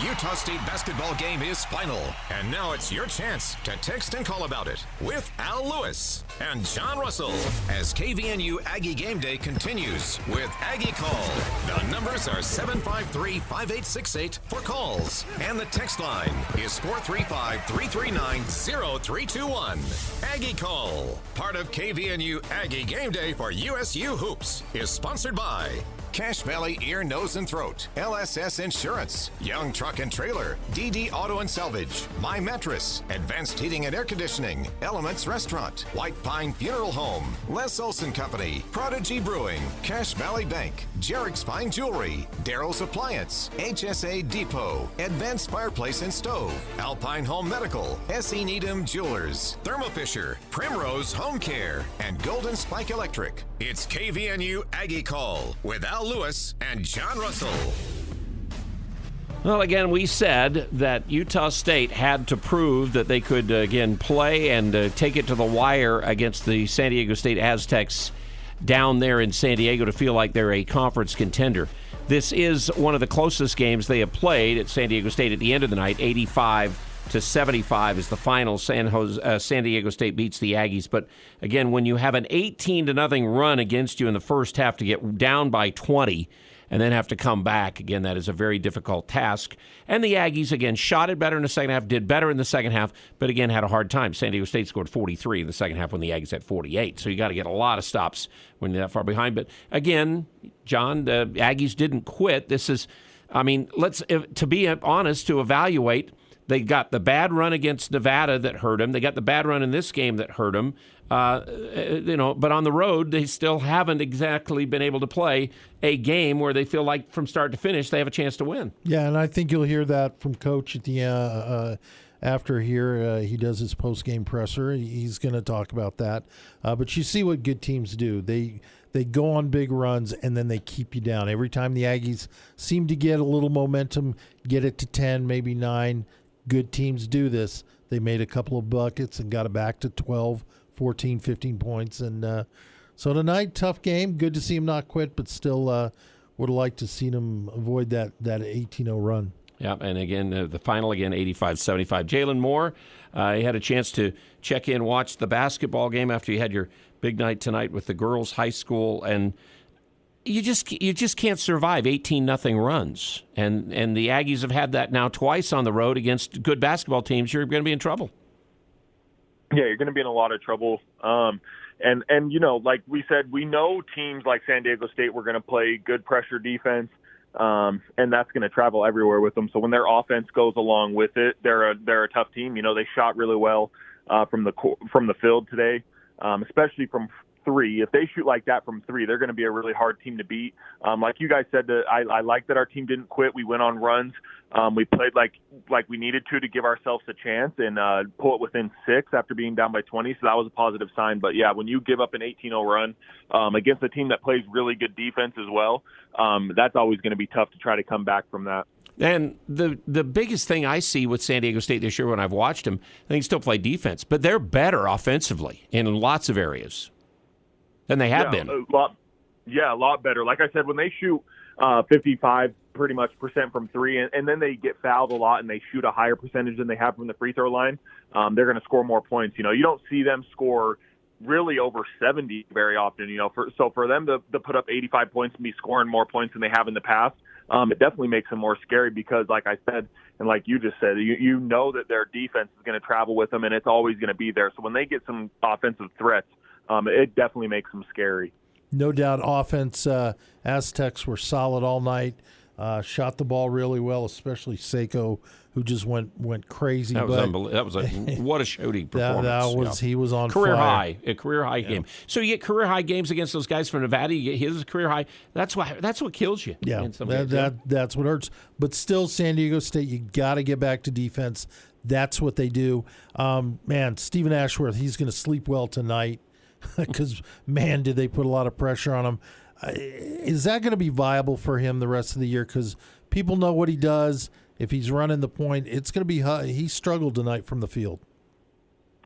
Utah State basketball game is final, and now it's your chance to text and call about it with Al Lewis and John Russell as KVNU Aggie Game Day continues with Aggie Call. The numbers are 753-5868 for calls, and the text line is 435-339-0321. Aggie Call, part of KVNU Aggie Game Day for USU Hoops, is sponsored by Cache Valley Ear, Nose, and Throat, LSS Insurance, Young Truck and Trailer, DD Auto and Salvage, My Mattress, Advanced Heating and Air Conditioning, Elements Restaurant, White Pine Funeral Home, Les Olson Company, Prodigy Brewing, Cache Valley Bank, Jarek's Fine Jewelry, Darrell's Appliance, HSA Depot, Advanced Fireplace and Stove, Alpine Home Medical, S.E. Needham Jewelers, Thermo Fisher, Primrose Home Care, and Golden Spike Electric. It's KVNU Aggie Call with Al Lewis and John Russell. Well, again, we said that Utah State had to prove that they could, again, play and take it to the wire against the San Diego State Aztecs down there in San Diego to feel like they're a conference contender. This is one of the closest games they have played at San Diego State at the end of the night. 85-75 is the final. San Diego State beats the Aggies. But, again, when you have an 18-0 run against you in the first half to get down by 20 and then have to come back, again, that is a very difficult task. And the Aggies, again, shot it better in the second half, did better in the second half, but, again, had a hard time. San Diego State scored 43 in the second half when the Aggies had 48. So you got to get a lot of stops when you're that far behind. But, again, John, the Aggies didn't quit. This is, I mean, to be honest, to evaluate, they got the bad run against Nevada that hurt them. They got the bad run in this game that hurt them. But on the road, they still haven't exactly been able to play a game where they feel like from start to finish they have a chance to win. Yeah, and I think you'll hear that from Coach at the after here. He does his post-game presser. He's going to talk about that. But you see what good teams do. They go on big runs, and then they keep you down. Every time the Aggies seem to get a little momentum, get it to 10, maybe 9, good teams do this. They made a couple of buckets and got it back to 12, 14, 15 points. And so tonight, tough game. Good to see him not quit, but still would have liked to see him avoid that 18-0 run. Yeah, and again, the final, 85-75. Jalen Moore, he had a chance to check in, watch the basketball game after you had your big night tonight with the girls' high school, and you just can't survive 18-0 runs. And the Aggies have had that now twice on the road against good basketball teams. You're going to be in trouble. Yeah, you're going to be in a lot of trouble. And you know, like we said, we know teams like San Diego State were going to play good pressure defense, and that's going to travel everywhere with them. So when their offense goes along with it, they're a tough team. You know, they shot really well from the field today, especially from three. If they shoot like that from three, they're going to be a really hard team to beat. Like you guys said, I like that our team didn't quit. We went on runs. We played like we needed to give ourselves a chance and pull it within 6 after being down by 20. So that was a positive sign. But, yeah, when you give up an 18-0 run against a team that plays really good defense as well, that's always going to be tough to try to come back from that. And the biggest thing I see with San Diego State this year when I've watched them, they can still play defense, but they're better offensively in lots of areas than they have been. A lot better. Like I said, when they shoot 55% from three, and then they get fouled a lot and they shoot a higher percentage than they have from the free throw line, they're going to score more points. You know, you don't see them score really over 70 very often. You know, for them to put up 85 points and be scoring more points than they have in the past, it definitely makes them more scary because, like I said, and like you just said, you know that their defense is going to travel with them and it's always going to be there. So when they get some offensive threats, it definitely makes them scary. No doubt offense, Aztecs were solid all night, shot the ball really well, especially Seiko, who just went crazy. That was unbelievable. What a shooting performance. He was on career fire. A career high game. So you get career high games against those guys from Nevada. You get his career high. That's what kills you. Yeah, that's what hurts. But still, San Diego State, you got to get back to defense. That's what they do. Man, Stephen Ashworth, he's going to sleep well tonight. Because, man, did they put a lot of pressure on him. Is that going to be viable for him the rest of the year? Because people know what he does. If he's running the point, it's going to be he struggled tonight from the field.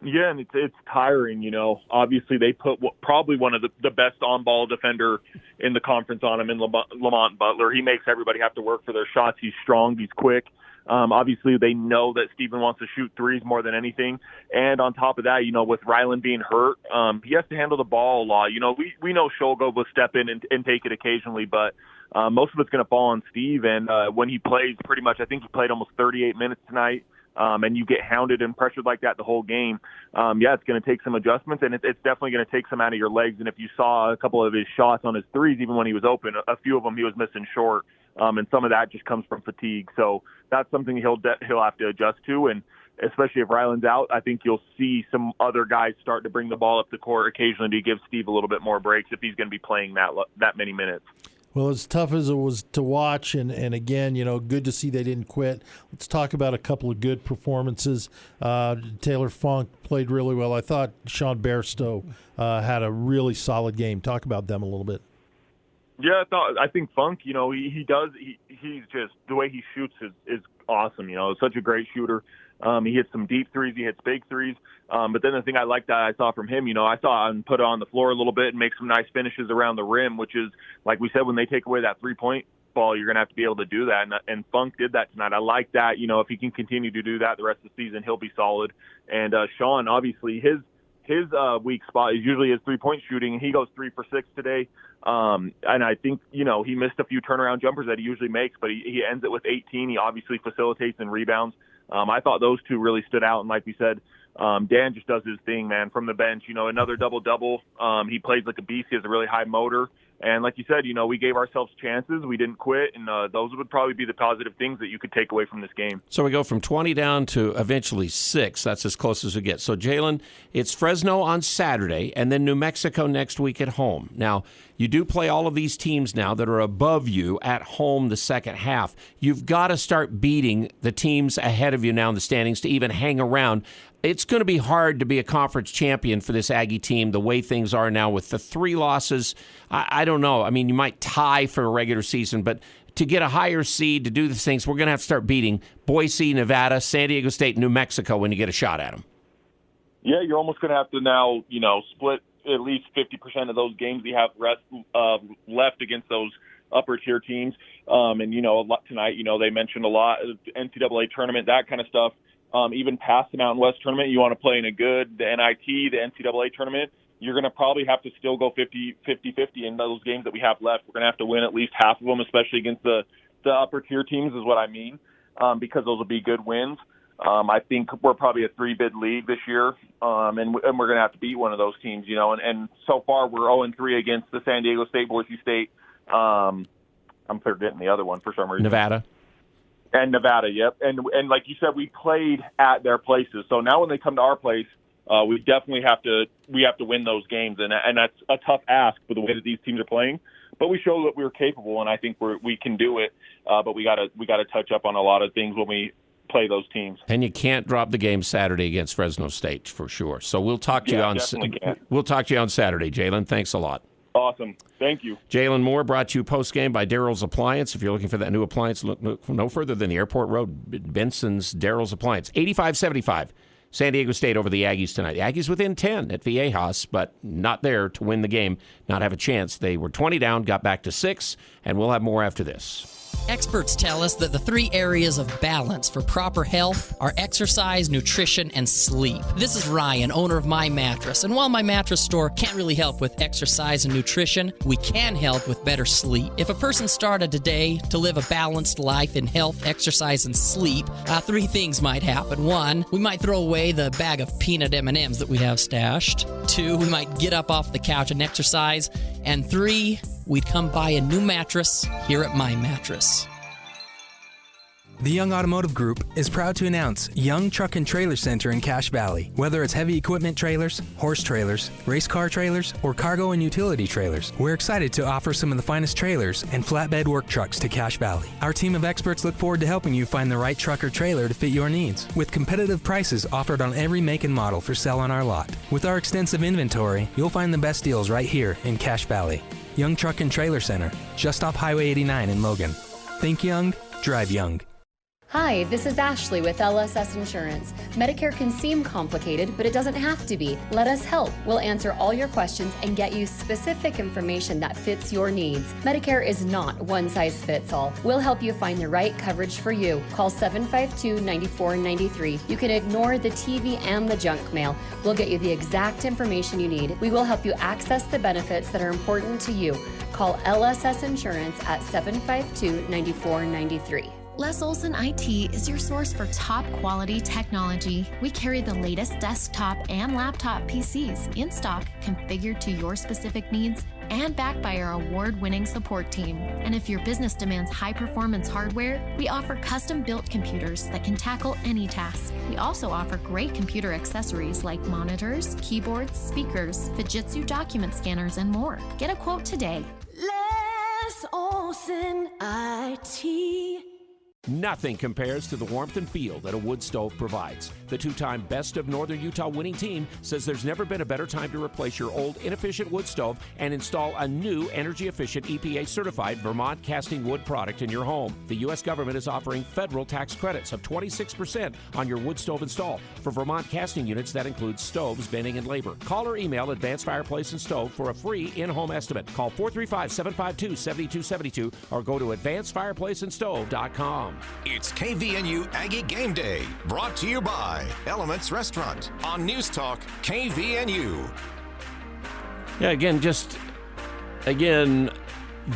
Yeah, and it's tiring, you know. Obviously, they put probably one of the best on-ball defender in the conference on him in Lamont Butler. He makes everybody have to work for their shots. He's strong. He's quick. Obviously, they know that Steven wants to shoot threes more than anything. And on top of that, with Ryland being hurt, he has to handle the ball a lot. We know Shulgo will step in and take it occasionally, but most of it's going to fall on Steve. And when he plays pretty much, I think he played almost 38 minutes tonight, and you get hounded and pressured like that the whole game, it's going to take some adjustments, and it's definitely going to take some out of your legs. And if you saw a couple of his shots on his threes, even when he was open, a few of them he was missing short, and some of that just comes from fatigue. So that's something he'll have to adjust to, and especially if Ryland's out, I think you'll see some other guys start to bring the ball up the court occasionally to give Steve a little bit more breaks if he's going to be playing that many minutes. Well, as tough as it was to watch, and again, good to see they didn't quit. Let's talk about a couple of good performances. Taylor Funk played really well. I thought Sean Bairstow had a really solid game. Talk about them a little bit. Yeah, I think Funk, he's just, the way he shoots is awesome. Such a great shooter. He hits some deep threes. He hits big threes. But then the thing I liked that I saw from him, I saw him put it on the floor a little bit and make some nice finishes around the rim, which is, like we said, when they take away that three-point ball, you're going to have to be able to do that. And Funk did that tonight. I like that. If he can continue to do that the rest of the season, he'll be solid. And Sean, obviously, his weak spot is usually his three-point shooting, and he goes 3 for 6 today. And I think, he missed a few turnaround jumpers that he usually makes, but he ends it with 18. He obviously facilitates and rebounds. I thought those two really stood out. And like we said, Dan just does his thing, man, from the bench. Another double-double. He plays like a beast. He has a really high motor. And like you said, we gave ourselves chances. We didn't quit. And those would probably be the positive things that you could take away from this game. So we go from 20 down to eventually 6. That's as close as we get. So, Jalen, it's Fresno on Saturday and then New Mexico next week at home. Now, you do play all of these teams now that are above you at home the second half. You've got to start beating the teams ahead of you now in the standings to even hang around. It's going to be hard to be a conference champion for this Aggie team the way things are now with the 3 losses. I don't know. I mean, you might tie for a regular season, but to get a higher seed, to do the things, we're going to have to start beating Boise, Nevada, San Diego State, New Mexico when you get a shot at them. Yeah, you're almost going to have to now, split at least 50% of those games you have left against those upper-tier teams. And, a lot tonight, they mentioned a lot, NCAA tournament, that kind of stuff. Even past the Mountain West tournament, you want to play in the NIT, the NCAA tournament, you're going to probably have to still go 50-50 in those games that we have left. We're going to have to win at least half of them, especially against the upper-tier teams is what I mean, because those will be good wins. I think we're probably a 3-bid league this year, and we're going to have to beat one of those teams, and so far we're 0-3 against the San Diego State, Boise State. I'm forgetting the other one for some reason. Nevada. And Nevada, yep. And like you said, we played at their places. So now when they come to our place, we definitely have to win those games, and that's a tough ask for the way that these teams are playing. But we show that we're capable, and I think we can do it. But we got to touch up on a lot of things when we play those teams. And you can't drop the game Saturday against Fresno State for sure. So we'll talk to you on Saturday, Jalen. Thanks a lot. Awesome. Thank you. Jalen Moore brought to you post-game by Daryl's Appliance. If you're looking for that new appliance, look no further than the Airport Road, Benson's Daryl's Appliance. 85-75, San Diego State over the Aggies tonight. The Aggies within 10 at Viejas, but not there to win the game, not have a chance. They were 20 down, got back to 6, and we'll have more after this. Experts tell us that the 3 areas of balance for proper health are exercise, nutrition, and sleep. This is Ryan, owner of My Mattress, and while My Mattress store can't really help with exercise and nutrition, we can help with better sleep. If a person started today to live a balanced life in health, exercise, and sleep, 3 things might happen. 1, we might throw away the bag of peanut M&Ms that we have stashed. 2, we might get up off the couch and exercise. And 3, we'd come buy a new mattress here at My Mattress. The Young Automotive Group is proud to announce Young Truck and Trailer Center in Cache Valley. Whether it's heavy equipment trailers, horse trailers, race car trailers, or cargo and utility trailers, we're excited to offer some of the finest trailers and flatbed work trucks to Cache Valley. Our team of experts look forward to helping you find the right truck or trailer to fit your needs, with competitive prices offered on every make and model for sale on our lot. With our extensive inventory, you'll find the best deals right here in Cache Valley. Young Truck and Trailer Center, just off Highway 89 in Logan. Think young, drive young. Hi, this is Ashley with LSS Insurance. Medicare can seem complicated, but it doesn't have to be. Let us help. We'll answer all your questions and get you specific information that fits your needs. Medicare is not one size fits all. We'll help you find the right coverage for you. Call 752-9493. You can ignore the TV and the junk mail. We'll get you the exact information you need. We will help you access the benefits that are important to you. Call LSS Insurance at 752-9493. Les Olson IT is your source for top quality technology. We carry the latest desktop and laptop PCs in stock, configured to your specific needs, and backed by our award-winning support team. And if your business demands high-performance hardware, we offer custom-built computers that can tackle any task. We also offer great computer accessories like monitors, keyboards, speakers, Fujitsu document scanners, and more. Get a quote today. Les Olson IT. Nothing compares to the warmth and feel that a wood stove provides. The two-time Best of Northern Utah winning team says there's never been a better time to replace your old inefficient wood stove and install a new energy-efficient EPA-certified Vermont casting wood product in your home. The U.S. government is offering federal tax credits of 26% on your wood stove install. For Vermont casting units, that includes stoves, venting, and labor. Call or email Advanced Fireplace and Stove for a free in-home estimate. Call 435-752-7272 or go to advancedfireplaceandstove.com. It's KVNU Aggie Game Day, brought to you by Elements Restaurant on News Talk KVNU. Yeah,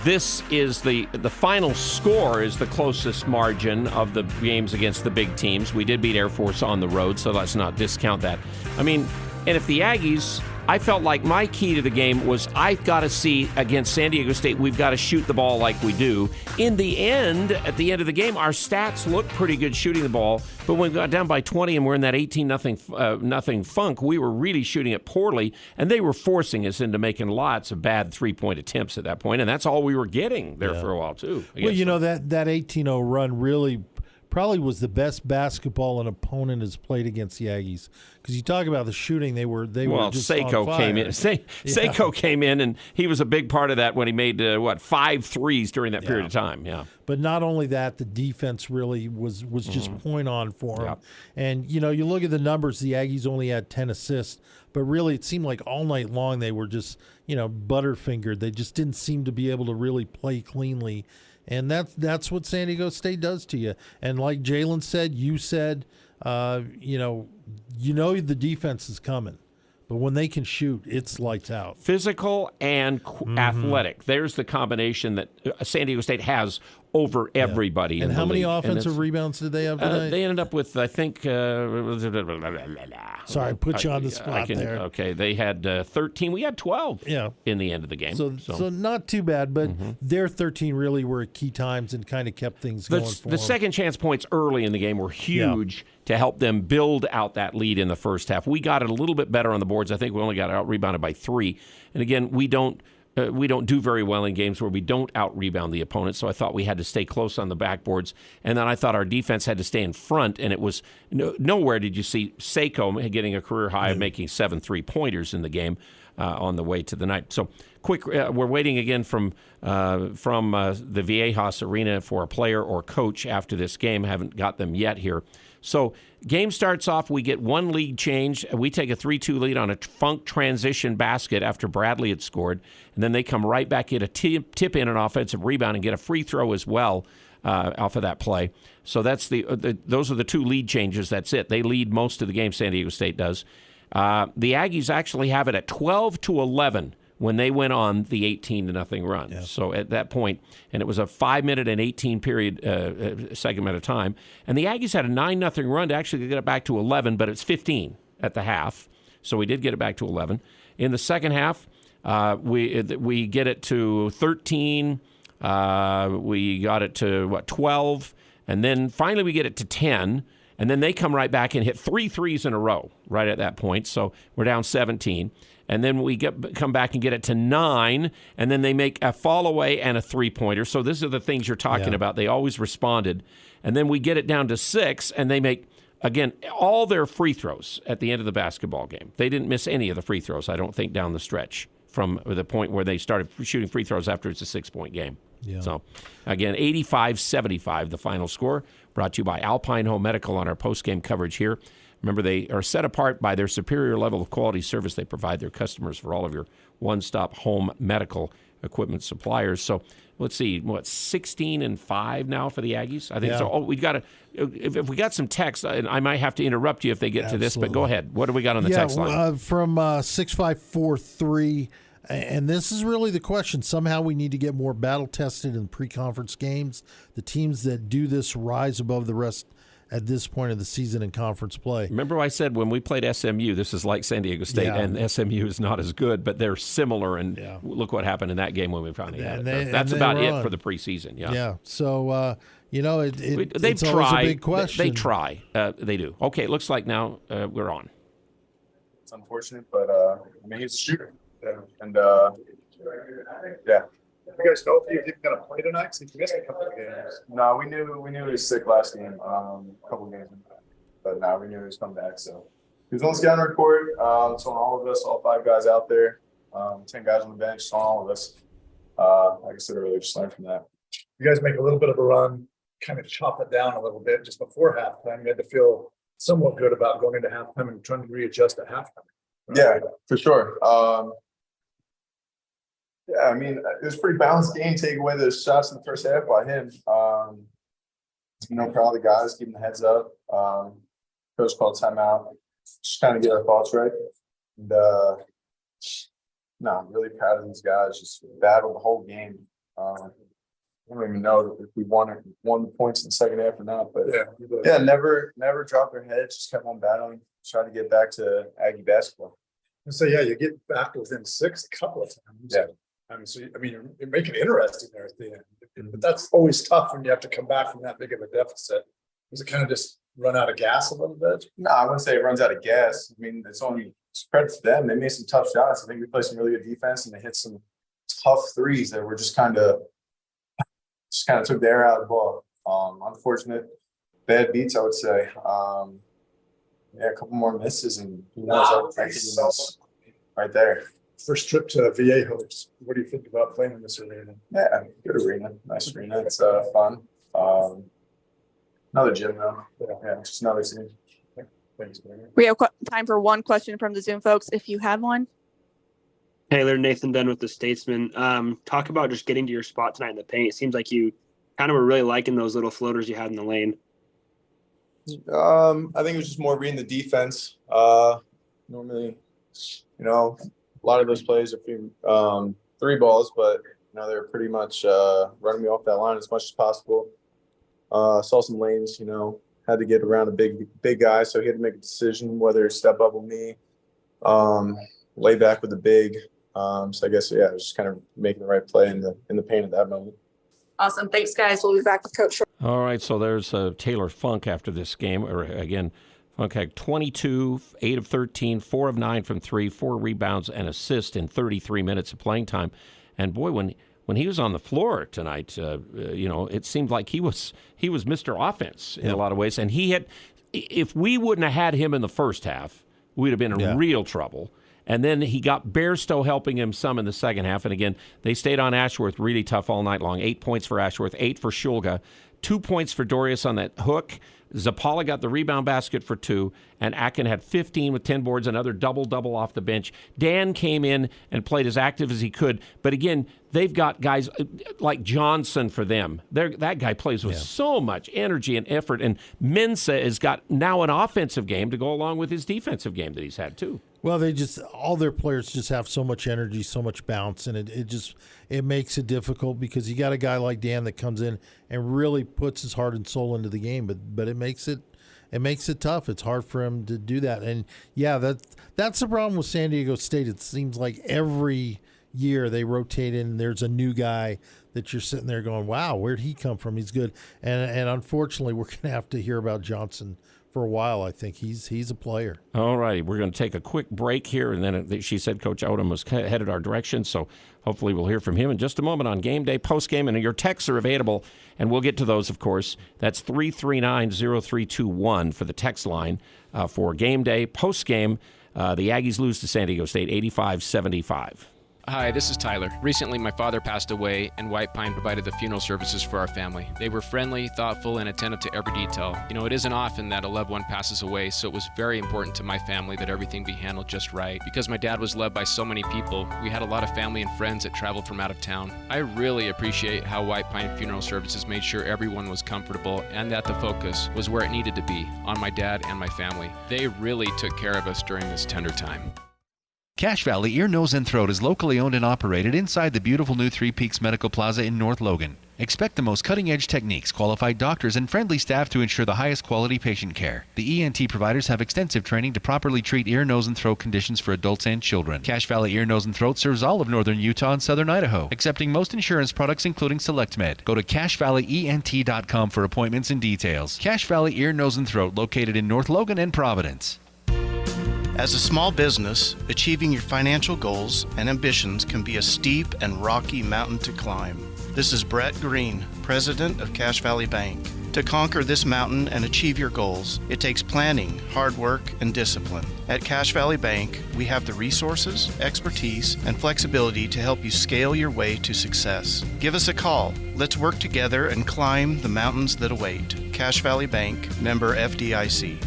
this is the final score is the closest margin of the games against the big teams. We did beat Air Force on the road, so let's not discount that. I mean, and if the Aggies, I felt like my key to the game was I've got to see against San Diego State, we've got to shoot the ball like we do. In the end, at the end of the game, our stats looked pretty good shooting the ball, but when we got down by 20 and we're in that 18-0 funk, we were really shooting it poorly, and they were forcing us into making lots of bad three-point attempts at that point, and that's all we were getting there for a while, too. Well, you know, that 18-0 run really probably was the best basketball an opponent has played against the Aggies. Because you talk about the shooting, they were just Seiko on fire. came in. Seiko came in, and he was a big part of that when he made 5 threes during that period of time. Yeah. But not only that, the defense really was just point on for him. And you look at the numbers. The Aggies only had 10 assists, but really it seemed like all night long they were just butterfingered. They just didn't seem to be able to really play cleanly. And that's what San Diego State does to you. And like Jalen said, you said, the defense is coming. But when they can shoot, it's lights out. Physical and athletic. There's the combination that San Diego State has over everybody. And how many offensive rebounds did they have tonight? They ended up with, I think... Sorry, I put you on the spot there. Okay, they had 13. We had 12 in the end of the game. So not too bad, but their 13 really were key times and kind of kept things going for them. The second chance points early in the game were huge to help them build out that lead in the first half. We got it a little bit better on the boards. I think we only got out-rebounded by 3. And again, we don't do very well in games where we don't out-rebound the opponent, so I thought we had to stay close on the backboards. And then I thought our defense had to stay in front, and it was nowhere did you see Seiko getting a career high of making 7 3-pointers in the game on the way to the night. So quick, we're waiting again from the Viejas Arena for a player or coach after this game. Haven't got them yet here. So game starts off, we get one lead change. We take a 3-2 lead on a Funk transition basket after Bradley had scored. And then they come right back, get a tip in an offensive rebound, and get a free throw as well off of that play. So that's those are the 2 lead changes. That's it. They lead most of the game, San Diego State does. The Aggies actually have it at 12-11 when they went on the 18-0 run. Yeah. So at that point, and it was a 5-minute and 18-period segment at a time, and the Aggies had a 9-0 run to actually get it back to 11, but it's 15 at the half. So we did get it back to 11. In the second half, we get it to 13. We got it to 12, and then finally we get it to 10. And then they come right back and hit 3 threes in a row right at that point. So we're down 17. And then we come back and get it to 9, and then they make a fall-away and a three-pointer. So these are the things you're talking about. They always responded. And then we get it down to 6, and they make, again, all their free throws at the end of the basketball game. They didn't miss any of the free throws, I don't think, down the stretch from the point where they started shooting free throws after it's a 6-point game. Yeah. So, again, 85-75, the final score, brought to you by Alpine Home Medical on our post-game coverage here. Remember, they are set apart by their superior level of quality service they provide their customers for all of your one-stop home medical equipment suppliers. So, let's see, 16-5 now for the Aggies? I think so. Oh, we got to. If we got some text, I might have to interrupt you if they get to this, but go ahead. What do we got on the text line? From 6543. And this is really the question. Somehow we need to get more battle-tested in pre-conference games. The teams that do this rise above the rest at this point of the season in conference play. Remember I said when we played SMU, this is like San Diego State, and SMU is not as good, but they're similar, and look what happened in that game when we finally had it. That's about it for the preseason. Yeah. So, it's try. always a big question. They try. They do. Okay, it looks like now we're on. It's unfortunate, but, he's a shooter. And, You guys know if he was even going to play tonight? Because he missed a couple of games. No, we knew he was sick last game, a couple of games. But now we knew he was coming back. So he was on the scouting report. It's on all of us, all 5 guys out there, 10 guys on the bench. It's on all of us. Like I said earlier, just learn from that. You guys make a little bit of a run, kind of chop it down a little bit just before halftime. You had to feel somewhat good about going into halftime and trying to readjust at halftime. Right? Yeah, for sure. It was a pretty balanced game. Take away the shots in the first half by him. Proud of the guys, keeping the heads up. Coach called timeout, just kind of get our thoughts right. And I'm really proud of these guys. Just battled the whole game. I don't even know if we won the points in the second half or not, but never dropped their heads. Just kept on battling. Tried to get back to Aggie basketball. And so you get back within 6 a couple of times. Yeah. You make it interesting there at the end. But that's always tough when you have to come back from that big of a deficit. Does it kind of just run out of gas a little bit? No, I wouldn't say it runs out of gas. It's only credit to them. They made some tough shots. I think we played some really good defense, and they hit some tough threes that were just kind of took the air out of the ball. Unfortunate, bad beats, I would say. A couple more misses, and who knows? Right there. First trip to Viejo. What do you think about playing in this arena? Yeah, good arena. Nice arena. It's fun. Another gym, though. Yeah, just another scene. Thanks, man. We have time for one question from the Zoom folks, if you have one. Taylor, Nathan Dunn with the Statesman. Talk about just getting to your spot tonight in the paint. It seems like you kind of were really liking those little floaters you had in the lane. I think it was just more reading the defense. Normally, a lot of those plays are 3 balls, but they're pretty much running me off that line as much as possible. Saw some lanes, had to get around a big guy, so he had to make a decision whether to step up with me, lay back with the big. So I guess it was just kind of making the right play in the paint at that moment. Awesome. Thanks, guys. We'll be back with Coach. All right, so there's Taylor Funk after this game. Again, Funk had 22, 8 of 13, 4 of 9 from 3, 4 rebounds and assists in 33 minutes of playing time. And boy, when he was on the floor tonight, it seemed like he was Mr. Offense in a lot of ways. And if we wouldn't have had him in the first half, we'd have been in real trouble. And then he got Bairstow helping him some in the second half. And again, they stayed on Ashworth really tough all night long. 8 points for Ashworth, 8 for Shulga, 2 points for Dorius on that hook. Zapala got the rebound basket for 2, and Akin had 15 with 10 boards, another double-double off the bench. Dan came in and played as active as he could. But again, they've got guys like Johnson for them. That guy plays with so much energy and effort. And Mensah has got now an offensive game to go along with his defensive game that he's had too. Well, all their players just have so much energy, so much bounce, and it makes it difficult because you got a guy like Dan that comes in and really puts his heart and soul into the game, but it makes it tough. It's hard for him to do that, and that's the problem with San Diego State. It seems like every year they rotate in, and there's a new guy that you're sitting there going, "Wow, where'd he come from? He's good." And unfortunately, we're going to have to hear about Johnson for a while. I think he's a player. All right, we're going to take a quick break here, and then she said Coach Odom was headed our direction, so hopefully we'll hear from him in just a moment on Game Day, Post-Game, and your texts are available, and we'll get to those, of course. That's 339-0321 for the text line for Game Day, Post-Game. The Aggies lose to San Diego State 85-75. Hi, this is Tyler. Recently, my father passed away, and White Pine provided the funeral services for our family. They were friendly, thoughtful, and attentive to every detail. You know, it isn't often that a loved one passes away, so it was very important to my family that everything be handled just right. Because my dad was loved by so many people, we had a lot of family and friends that traveled from out of town. I really appreciate how White Pine Funeral Services made sure everyone was comfortable and that the focus was where it needed to be, on my dad and my family. They really took care of us during this tender time. Cache Valley Ear, Nose, and Throat is locally owned and operated inside the beautiful new Three Peaks Medical Plaza in North Logan. Expect the most cutting-edge techniques, qualified doctors, and friendly staff to ensure the highest quality patient care. The ENT providers have extensive training to properly treat ear, nose, and throat conditions for adults and children. Cache Valley Ear, Nose, and Throat serves all of northern Utah and southern Idaho, accepting most insurance products including SelectMed. Go to CacheValleyENT.com for appointments and details. Cache Valley Ear, Nose, and Throat, located in North Logan and Providence. As a small business, achieving your financial goals and ambitions can be a steep and rocky mountain to climb. This is Brett Green, president of Cache Valley Bank. To conquer this mountain and achieve your goals, it takes planning, hard work, and discipline. At Cache Valley Bank, we have the resources, expertise, and flexibility to help you scale your way to success. Give us a call. Let's work together and climb the mountains that await. Cache Valley Bank, member FDIC.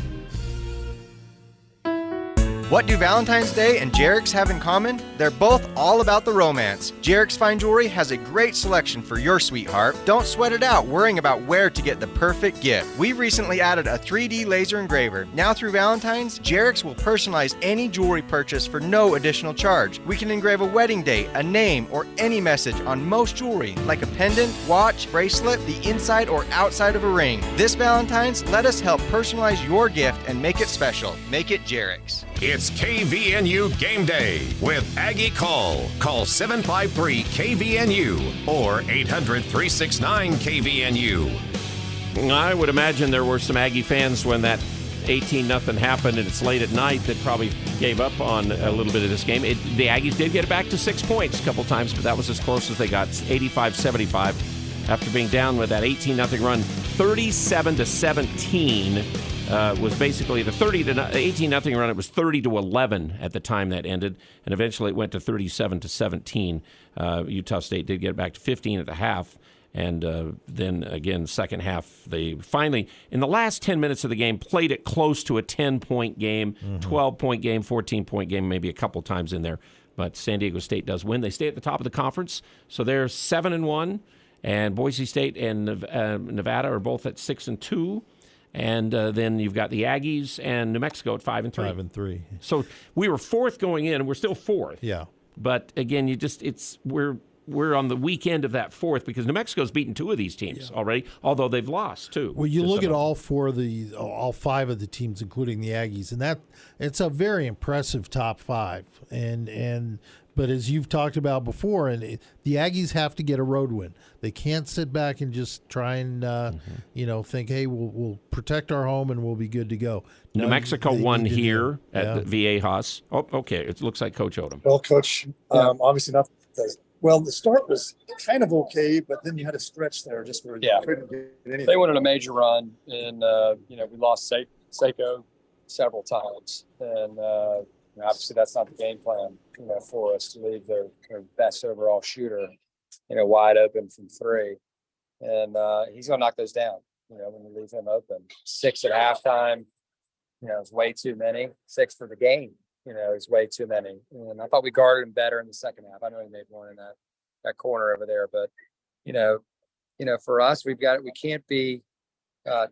What do Valentine's Day and Jarek's have in common? They're both all about the romance. Jarek's Fine Jewelry has a great selection for your sweetheart. Don't sweat it out worrying about where to get the perfect gift. We've recently added a 3D laser engraver. Now through Valentine's, Jarek's will personalize any jewelry purchase for no additional charge. We can engrave a wedding date, a name, or any message on most jewelry, like a pendant, watch, bracelet, the inside or outside of a ring. This Valentine's, let us help personalize your gift and make it special. Make it Jarek's. It's KVNU Game Day with Aggie Call. Call 753-KVNU or 800-369-KVNU. I would imagine there were some Aggie fans when that 18-0 happened and it's late at night that probably gave up on a little bit of this game. The Aggies did get it back to 6 points a couple times, but that was as close as they got, 85-75, after being down with that 18-0 run. 37-17 was basically the 18-0 run. It was 30-11 at the time that ended, and eventually it went to 37-17. Utah State did get it back to 15 at the half. And then again, second half, they finally, in the last 10 minutes of the game, played it close to a 10-point game, 12-point game, 14-point game, maybe a couple times in there. But San Diego State does win. They stay at the top of the conference, so they're 7-1, and Boise State and Nevada are both at 6-2. And then you've got the Aggies and New Mexico at 5-3. 5-3. So we were fourth going in, and we're still fourth. Yeah. But again, we're on the weekend of that fourth because New Mexico's beaten two of these teams already, although they've lost too. Well, you look at all five of the teams, including the Aggies, and it's a very impressive top five. But as you've talked about before, the Aggies have to get a road win. They can't sit back and just try and think, hey, we'll protect our home and we'll be good to go. New Mexico won here at the Viejas. Oh, okay. It looks like Coach Odom. Well, Coach, obviously not. Well, the start was kind of okay, but then you had a stretch there just where you couldn't get anything. They went on a major run, and we lost Seiko several times, and obviously that's not the game plan, for us to leave their best overall shooter, wide open from three, and he's gonna knock those down. When you leave him open, 6 at halftime, it's way too many. 6 for the game. It's way too many. And I thought we guarded him better in the second half. I know he made one in that corner over there, but for us, we can't be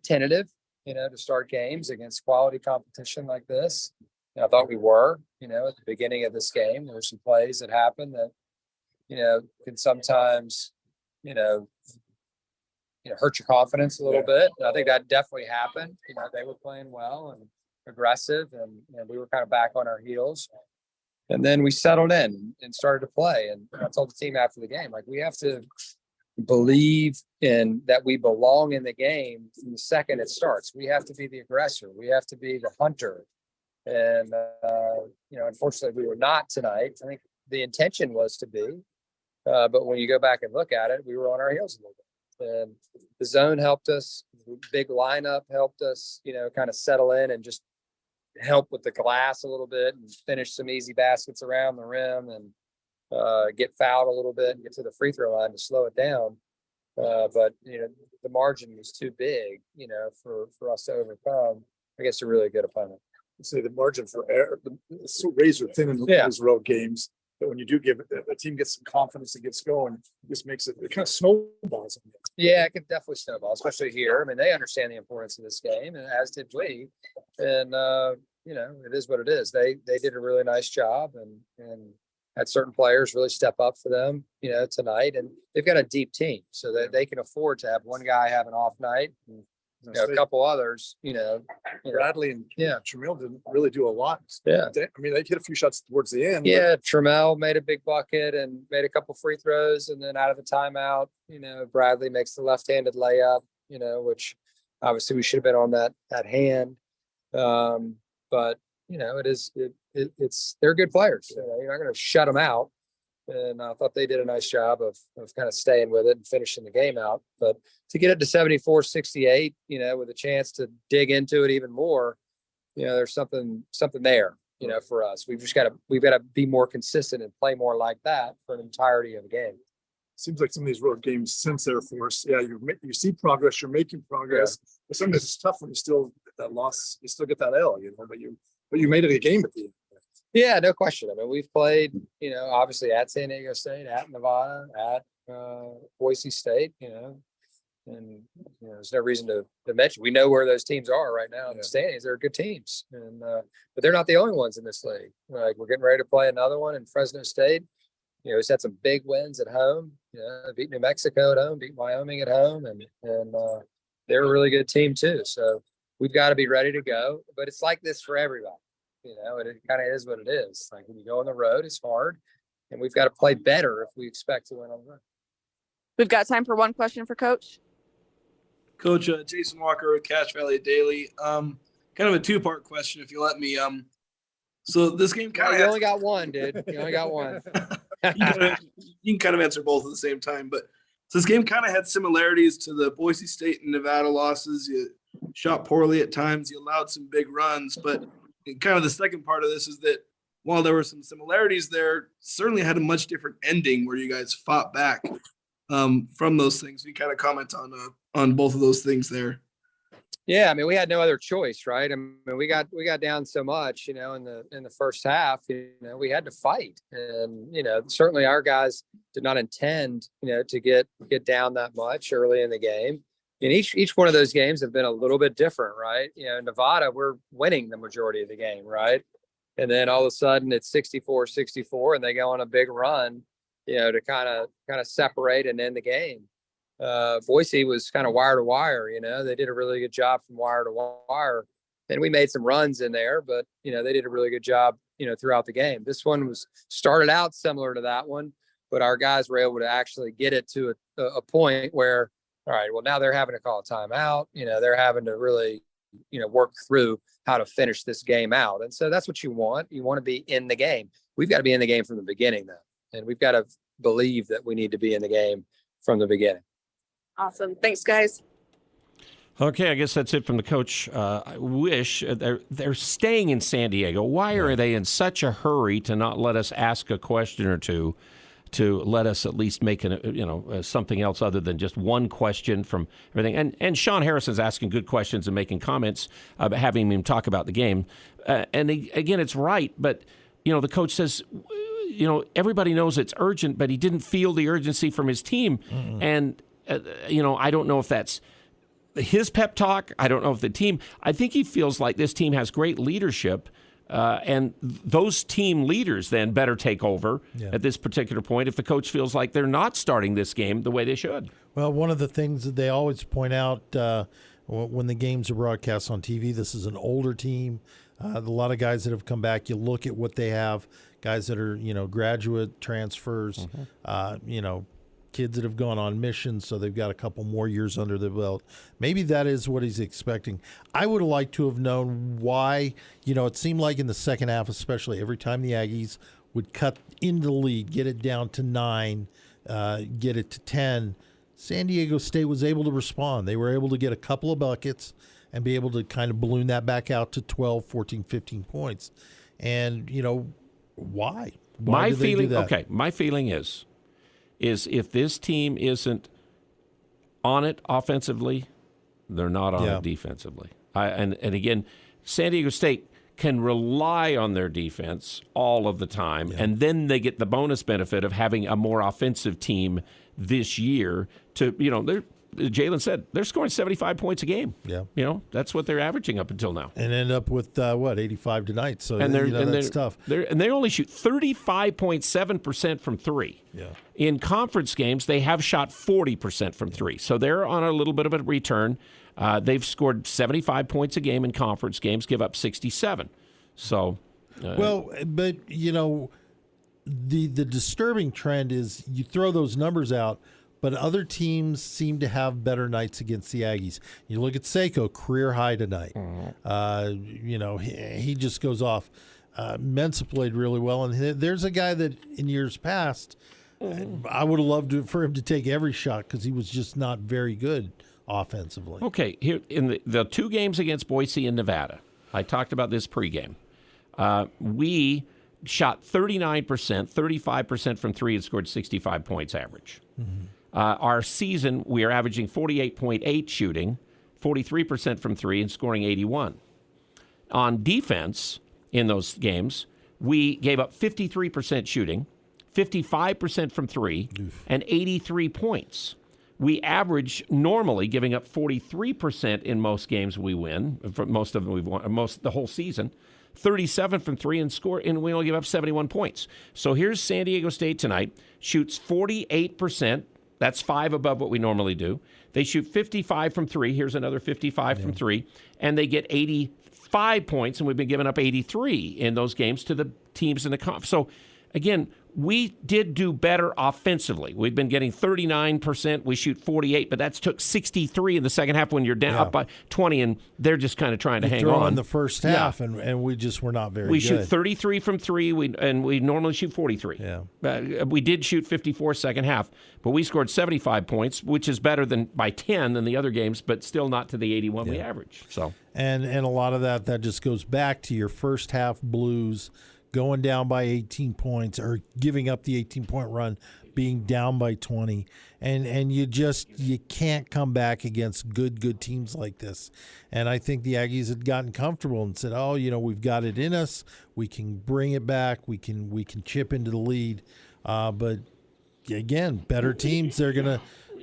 tentative, to start games against quality competition like this. I thought we were, at the beginning of this game. There were some plays that happened that, can sometimes, hurt your confidence a little bit. And I think that definitely happened. They were playing well and aggressive, and we were kind of back on our heels. And then we settled in and started to play. And I told the team after the game, we have to believe in that we belong in the game from the second it starts. We have to be the aggressor. We have to be the hunter. And, unfortunately, we were not tonight. I think the intention was to be. But when you go back and look at it, we were on our heels a little bit. And the zone helped us. The big lineup helped us, kind of settle in and just help with the glass a little bit and finish some easy baskets around the rim. And get fouled a little bit and get to the free throw line to slow it down. But the margin was too big, for us to overcome against a really good opponent. Say the margin for error, it's so razor thin in those road games. But when you do give it, a team gets some confidence and gets going, it just makes it kind of snowballs. Yeah, it can definitely snowball, especially here. I mean, they understand the importance of this game, and as did we. And it is what it is. They did a really nice job, and had certain players really step up for them, tonight. And they've got a deep team, so that they can afford to have one guy have an off night. And, a couple others, Bradley and Trammell didn't really do a lot. Yeah. I mean, they hit a few shots towards the end. Yeah, Trammell made a big bucket and made a couple free throws, and then out of the timeout, Bradley makes the left-handed layup, which obviously we should have been on that hand. But they're good players. You're not going to shut them out. And I thought they did a nice job of kind of staying with it and finishing the game out. But to get it to 74-68, with a chance to dig into it even more, there's something there, for us. We've got to be more consistent and play more like that for an entirety of the game. Seems like some of these road games since Air Force, you see progress, you're making progress. Yeah. But sometimes it's tough when you still get that loss, you still get that L, but you made it a game at the end. Yeah, no question. I mean, we've played, obviously at San Diego State, at Nevada, at Boise State, and there's no reason to mention. We know where those teams are right now in the standings. They're good teams, and but they're not the only ones in this league. Like, we're getting ready to play another one in Fresno State. He's had some big wins at home. Beat New Mexico at home, beat Wyoming at home, and they're a really good team too. So we've got to be ready to go. But it's like this for everybody. It kind of is what it is. Like, when you go on the road, it's hard, and we've got to play better if we expect to win on the road. We've got time for one question for Coach. Coach, Jason Walker with Cache Valley Daily. Kind of a two-part question, if you let me. So this game kind of— You only got one, dude. You only got one. You can kind of answer both at the same time. But so this game kind of had similarities to the Boise State and Nevada losses. You shot poorly at times. You allowed some big runs, but kind of the second part of this is that while there were some similarities there, certainly had a much different ending where you guys fought back from those things. You kind of comment on both of those things there. Yeah, I mean, we had no other choice, right? I mean, we got down so much, in the first half, we had to fight, and certainly our guys did not intend, to get down that much early in the game. And each one of those games have been a little bit different, right? Nevada, we're winning the majority of the game, right? And then all of a sudden it's 64-64, and they go on a big run, to kind of separate and end the game. Boise was kind of wire to wire, they did a really good job from wire to wire, and we made some runs in there, but they did a really good job, throughout the game. This one was started out similar to that one, but our guys were able to actually get it to a point where, all right, well, now they're having to call a timeout. They're having to really, work through how to finish this game out. And so that's what you want. You want to be in the game. We've got to be in the game from the beginning, though. And we've got to believe that we need to be in the game from the beginning. Awesome. Thanks, guys. Okay, I guess that's it from the coach. I wish they're staying in San Diego. Why are they in such a hurry to not let us ask a question or two, to let us at least make something else other than just one question from everything? And Sean Harrison's asking good questions and making comments, having him talk about the game. Again, it's right, but the coach says, everybody knows it's urgent, but he didn't feel the urgency from his team. Mm-hmm. And I don't know if that's his pep talk. I don't know if the team. I think he feels like this team has great leadership. And those team leaders then better take over at this particular point if the coach feels like they're not starting this game the way they should. Well, one of the things that they always point out when the games are broadcast on TV, this is an older team. A lot of guys that have come back, you look at what they have, guys that are, graduate transfers, kids that have gone on missions, so they've got a couple more years under the belt. Maybe that is what he's expecting. I would have liked to have known why. It seemed like in the second half, especially, every time the Aggies would cut into the lead, get it down to 9, get it to 10, San Diego State was able to respond. They were able to get a couple of buckets and be able to kind of balloon that back out to 12, 14, 15 points. And, why? Why do they do that? Okay, my feeling is if this team isn't on it offensively, they're not on it defensively. And again, San Diego State can rely on their defense all of the time, and then they get the bonus benefit of having a more offensive team this year. Jalen said they're scoring 75 points a game. Yeah, that's what they're averaging up until now, and end up with 85 tonight. So that's tough. They only shoot 35.7% from three. Yeah. In conference games, they have shot 40% from three, so they're on a little bit of a return. They've scored 75 points a game in conference games, give up 67. So, but the disturbing trend is you throw those numbers out, but other teams seem to have better nights against the Aggies. You look at Seiko, career high tonight. He just goes off. Mensa played really well, and there's a guy that in years past, I would have loved for him to take every shot because he was just not very good offensively. Okay, here in the two games against Boise and Nevada, I talked about this pregame. We shot 39%, 35% from three, and scored 65 points average. Our season, we are averaging 48.8 shooting, 43% from three, and scoring 81. On defense in those games, we gave up 53% shooting, 55% from three, and 83 points. We average normally giving up 43% in most games we win. For most of them we've won the whole season. 37 from three and we only give up 71 points. So here's San Diego State tonight. Shoots 48%. That's 5 above what we normally do. They shoot 55 from three. Here's another 55 from three. And they get 85 points, and we've been giving up 83 in those games to the teams in the conference. So, again, we did do better offensively. We've been getting 39%. We shoot 48, but that's took 63 in the second half when you're down up by 20, and they're just kind of trying to hang on. In the first half, and we just were not very good. We shoot 33 from three, and we normally shoot 43. Yeah. We did shoot 54 second half, but we scored 75 points, which is better than by 10 than the other games, but still not to the 81 we average. So, and a lot of that just goes back to your first half blues. Going down by 18 points or giving up the 18-point run, being down by 20. And you can't come back against good teams like this. And I think the Aggies had gotten comfortable and said, we've got it in us. We can bring it back. We can chip into the lead. But, again, better teams,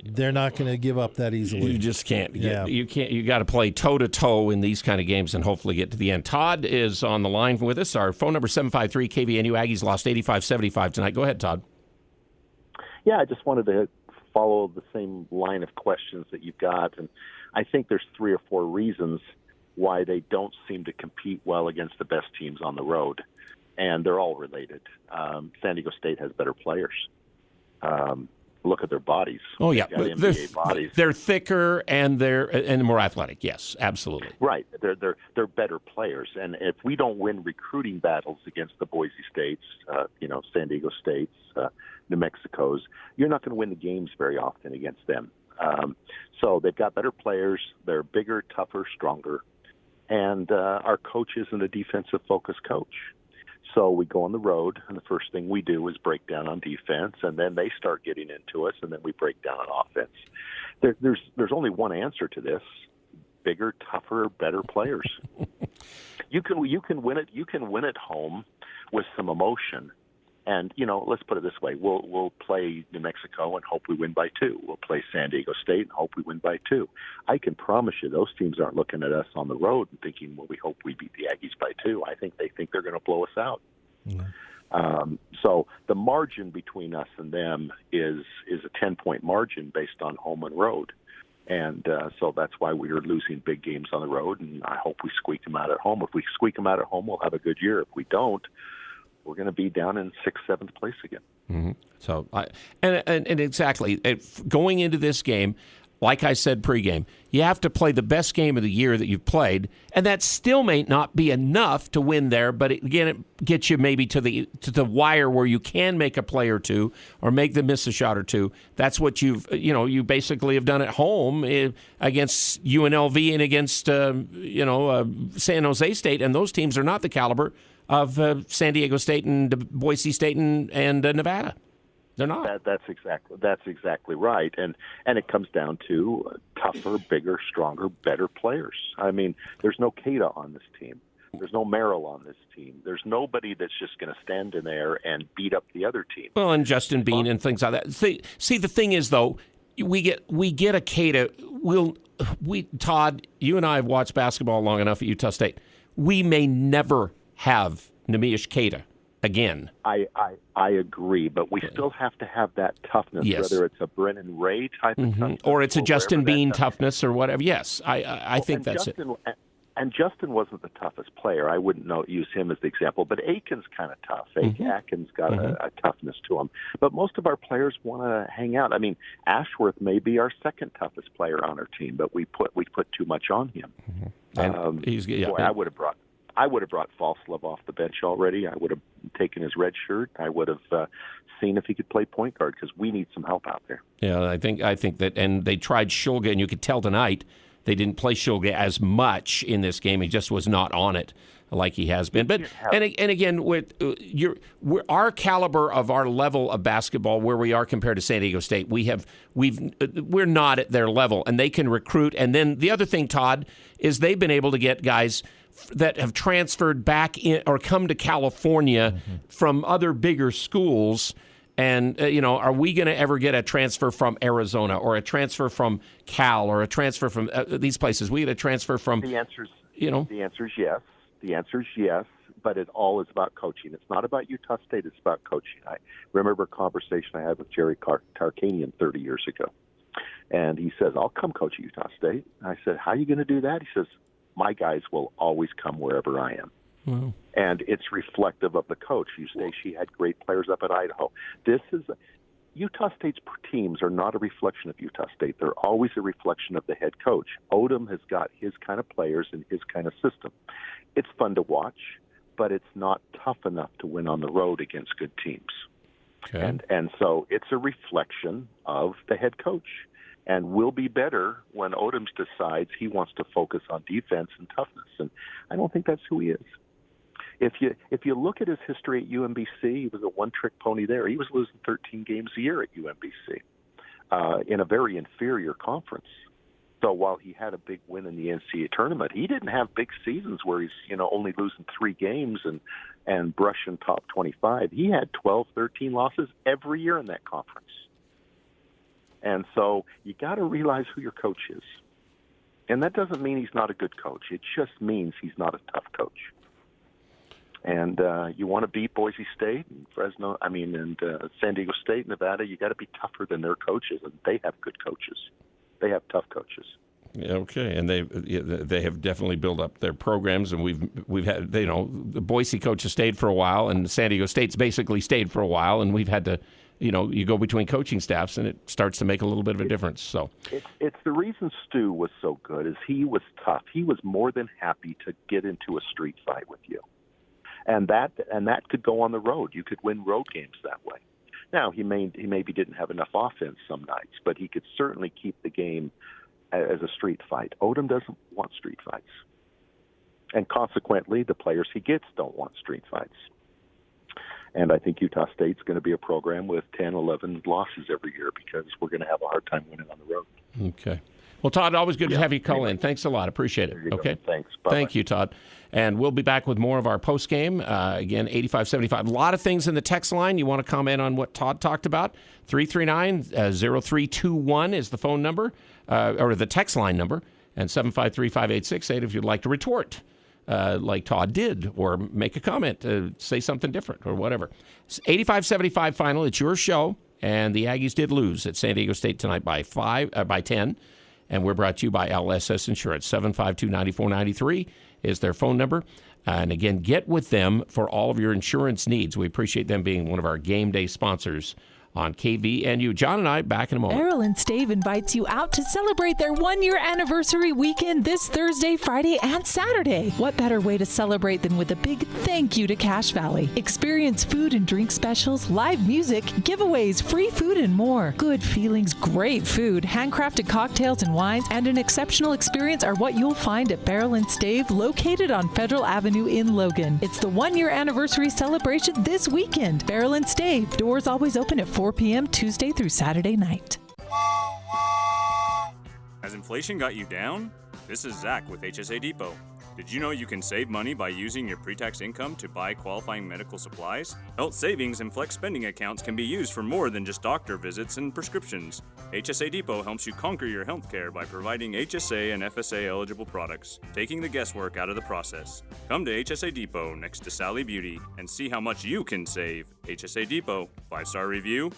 they're not going to give up that easily. You just can't. You can't. You got to play toe-to-toe in these kind of games and hopefully get to the end. Todd is on the line with us. Our phone number 753 KVNU. Aggies lost 85-75 tonight. Go ahead, Todd. Yeah, I just wanted to follow the same line of questions that you've got, and I think there's 3 or 4 reasons why they don't seem to compete well against the best teams on the road, and they're all related. San Diego State has better players. Look at their bodies. Oh yeah, bodies. They're thicker and they're more athletic. Yes, absolutely. Right. They're better players, and if we don't win recruiting battles against the Boise States, San Diego States, New Mexico's, you're not going to win the games very often against them. So they've got better players. They're bigger, tougher, stronger, and our coach isn't a defensive-focused coach. So we go on the road, and the first thing we do is break down on defense, and then they start getting into us, and then we break down on offense. There's only one answer to this: bigger, tougher, better players. You can win it. You can win at home with some emotion. And let's put it this way: we'll play New Mexico and hope we win by 2. We'll play San Diego State and hope we win by 2. I can promise you, those teams aren't looking at us on the road and thinking, "Well, we hope we beat the Aggies by 2." I think they think they're going to blow us out. Yeah. So the margin between us and them is a 10-point margin based on home and road, and so that's why we are losing big games on the road. And I hope we squeak them out at home. If we squeak them out at home, we'll have a good year. If we don't, we're going to be down in 6th, 7th place again. Mm-hmm. So, and exactly, going into this game, like I said pregame, you have to play the best game of the year that you've played, and that still may not be enough to win there, but it gets you maybe to the wire where you can make a play or two or make them miss a shot or two. That's what you basically have done at home against UNLV and against San Jose State, and those teams are not the caliber of San Diego State and Boise State and Nevada. They're not. That's exactly right, and it comes down to tougher, bigger, stronger, better players. I mean, there's no Cada on this team. There's no Merrill on this team. There's nobody that's just going to stand in there and beat up the other team. Well, and Justin Bean and things like that. See, the thing is, though, we get a Cada. Todd, you and I have watched basketball long enough at Utah State. We may never have Neemias Queta again. I agree, but we still have to have that toughness, whether it's a Brennan Ray type of toughness. Or it's a Justin Bean toughness or whatever. Yes, I think that's it. And Justin wasn't the toughest player. I wouldn't use him as the example, but Aiken's kind of tough. Atkins got a toughness to him. But most of our players want to hang out. I mean, Ashworth may be our second toughest player on our team, but we put too much on him. I would have brought Falslove off the bench already. I would have taken his red shirt. I would have seen if he could play point guard because we need some help out there. Yeah, I think that, and they tried Shulga, and you could tell tonight they didn't play Shulga as much in this game. He just was not on it like he has been. But and again, with our caliber of our level of basketball, where we are compared to San Diego State, we're not at their level, and they can recruit. And then the other thing, Todd, is they've been able to get guys that have transferred back in or come to California from other bigger schools. And, are we going to ever get a transfer from Arizona or a transfer from Cal or a transfer from these places? We get a transfer from, The answer is yes. The answer is yes, but it all is about coaching. It's not about Utah State. It's about coaching. I remember a conversation I had with Jerry Tarkanian 30 years ago. And he says, I'll come coach at Utah State. And I said, how are you going to do that? He says, my guys will always come wherever I am. Wow. And it's reflective of the coach. You say she had great players up at Idaho. Utah State's teams are not a reflection of Utah State. They're always a reflection of the head coach. Odom has got his kind of players and his kind of system. It's fun to watch, but it's not tough enough to win on the road against good teams. Okay. And so it's a reflection of the head coach. And will be better when Odom decides he wants to focus on defense and toughness. And I don't think that's who he is. If you look at his history at UMBC, he was a one-trick pony there. He was losing 13 games a year at UMBC in a very inferior conference. So while he had a big win in the NCAA tournament, he didn't have big seasons where he's only losing 3 games and brushing top 25. He had 12, 13 losses every year in that conference. And so you got to realize who your coach is. And that doesn't mean he's not a good coach. It just means he's not a tough coach. And you want to beat Boise State and San Diego State, Nevada, you got to be tougher than their coaches, and they have good coaches. They have tough coaches. Okay, and they have definitely built up their programs, and we've had the Boise coach has stayed for a while, and San Diego State's basically stayed for a while, and we've had to. You go between coaching staffs, and it starts to make a little bit of a difference. So it's the reason Stu was so good is he was tough. He was more than happy to get into a street fight with you, and that could go on the road. You could win road games that way. Now he maybe didn't have enough offense some nights, but he could certainly keep the game as a street fight. Odom doesn't want street fights, and consequently, the players he gets don't want street fights. And I think Utah State's going to be a program with 10, 11 losses every year because we're going to have a hard time winning on the road. Okay. Well, Todd, always good to have you call in. Thanks a lot. Appreciate it. Okay. Thanks. Bye-bye. Thank you, Todd. And we'll be back with more of our post game. Again, 8575. A lot of things in the text line. You want to comment on what Todd talked about? 339-0321 is the phone number, or the text line number, and 753-5868 if you'd like to retort. Like Todd did, or make a comment, say something different, or whatever. 85-75 final. It's your show, and the Aggies did lose at San Diego State tonight by 10, and we're brought to you by LSS Insurance. 752-9493 is their phone number. And again, get with them for all of your insurance needs. We appreciate them being one of our game day sponsors on KVNU. John and I back in a moment. Beryl and Stave invites you out to celebrate their 1-year anniversary weekend this Thursday, Friday, and Saturday. What better way to celebrate than with a big thank you to Cache Valley? Experience food and drink specials, live music, giveaways, free food, and more. Good feelings, great food, handcrafted cocktails and wines, and an exceptional experience are what you'll find at Beryl and Stave, located on Federal Avenue in Logan. It's the 1-year anniversary celebration this weekend. Beryl and Stave, doors always open at 4 p.m. Tuesday through Saturday night. Has inflation got you down? This is Zach with HSA Depot. Did you know you can save money by using your pre-tax income to buy qualifying medical supplies? Health savings and flex spending accounts can be used for more than just doctor visits and prescriptions. HSA Depot helps you conquer your health care by providing HSA and FSA eligible products, taking the guesswork out of the process. Come to HSA Depot next to Sally Beauty and see how much you can save. HSA Depot, 5-star review.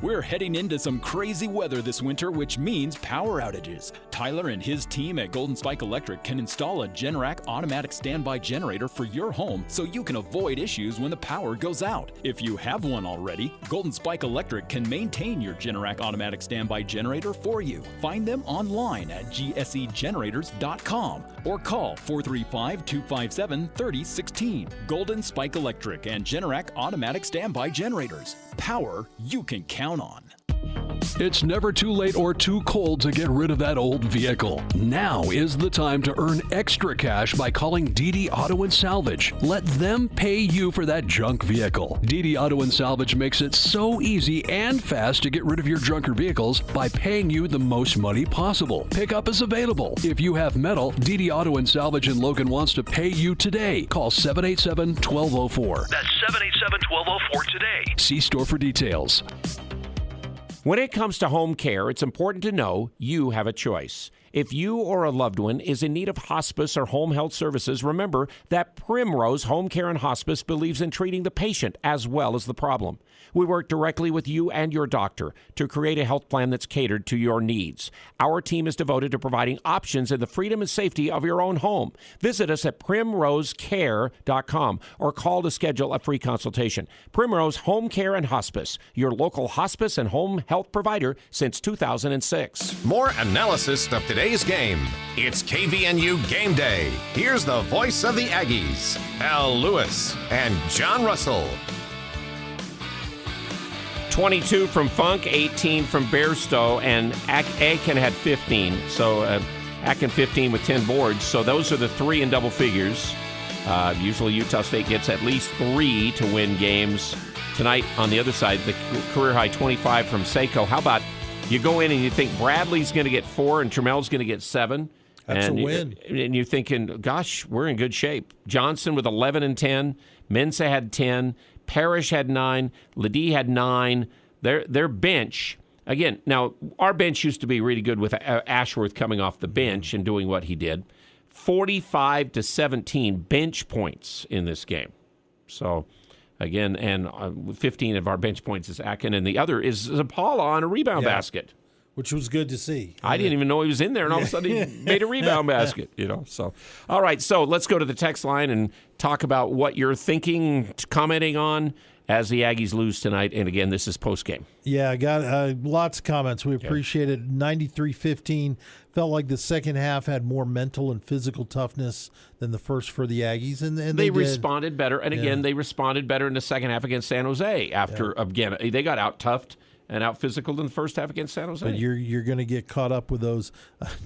We're heading into some crazy weather this winter, which means power outages. Tyler and his team at Golden Spike Electric can install a Generac automatic standby generator for your home so you can avoid issues when the power goes out. If you have one already, Golden Spike Electric can maintain your Generac automatic standby generator for you. Find them online at gsegenerators.com or call 435-257-3016. Golden Spike Electric and Generac automatic standby generators. Power you can count on. It's never too late or too cold to get rid of that old vehicle. Now is the time to earn extra cash by calling DD Auto and Salvage. Let them pay you for that junk vehicle. DD Auto and Salvage makes it so easy and fast to get rid of your junker vehicles by paying you the most money possible. Pickup is available. If you have metal, DD Auto and Salvage in Logan wants to pay you today. Call 787-1204. That's 787-1204 today. See store for details. When it comes to home care, it's important to know you have a choice. If you or a loved one is in need of hospice or home health services, remember that Primrose Home Care and Hospice believes in treating the patient as well as the problem. We work directly with you and your doctor to create a health plan that's catered to your needs. Our team is devoted to providing options in the freedom and safety of your own home. Visit us at primrosecare.com or call to schedule a free consultation. Primrose Home Care and Hospice, your local hospice and home health provider since 2006. More analysis of today's game. It's KVNU Game Day. Here's the voice of the Aggies, Al Lewis and John Russell. 22 from Funk, 18 from Bairstow, and Aiken had 15. So Aiken 15 with 10 boards. So those are the three in double figures. Usually Utah State gets at least 3 to win games. Tonight, on the other side, the career high 25 from Seiko. How about you go in and you think Bradley's going to get 4 and Tramel's going to get 7? That's a win. And you're thinking, gosh, we're in good shape. Johnson with 11 and 10. Mensa had 10. Parrish had 9. Ledee had 9. Their bench, again, now our bench used to be really good with Ashworth coming off the bench and doing what he did. 45 to 17 bench points in this game. So, again, and 15 of our bench points is Akin, and the other is Zapala on a rebound basket. Which was good to see. I didn't even know he was in there, and all of a sudden he made a rebound basket. So, all right, so let's go to the text line and talk about what you're thinking, commenting on as the Aggies lose tonight. And again, this is postgame. Yeah, I got lots of comments. We appreciate it. 93-15. Felt like the second half had more mental and physical toughness than the first for the Aggies, and they responded better. And again, they responded better in the second half against San Jose. After again, they got out toughed and out physical in the first half against San Jose. But you're going to get caught up with those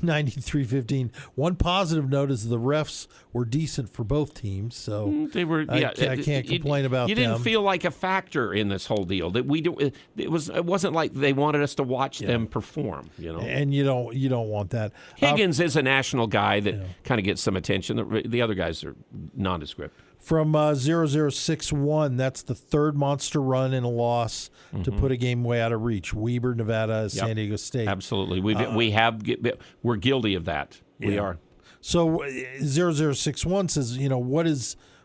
93-15. One positive note is the refs were decent for both teams, so they were. I can't complain about them. You didn't feel like a factor in this whole deal. That we do. It wasn't like they wanted us to watch them perform. And you don't want that. Higgins is a national guy that kind of gets some attention. The other guys are nondescript. From 0061, that's the third monster run in a loss to put a game way out of reach. Weber, Nevada, San Diego State. Absolutely. We're guilty of that. We are. So 0061 says,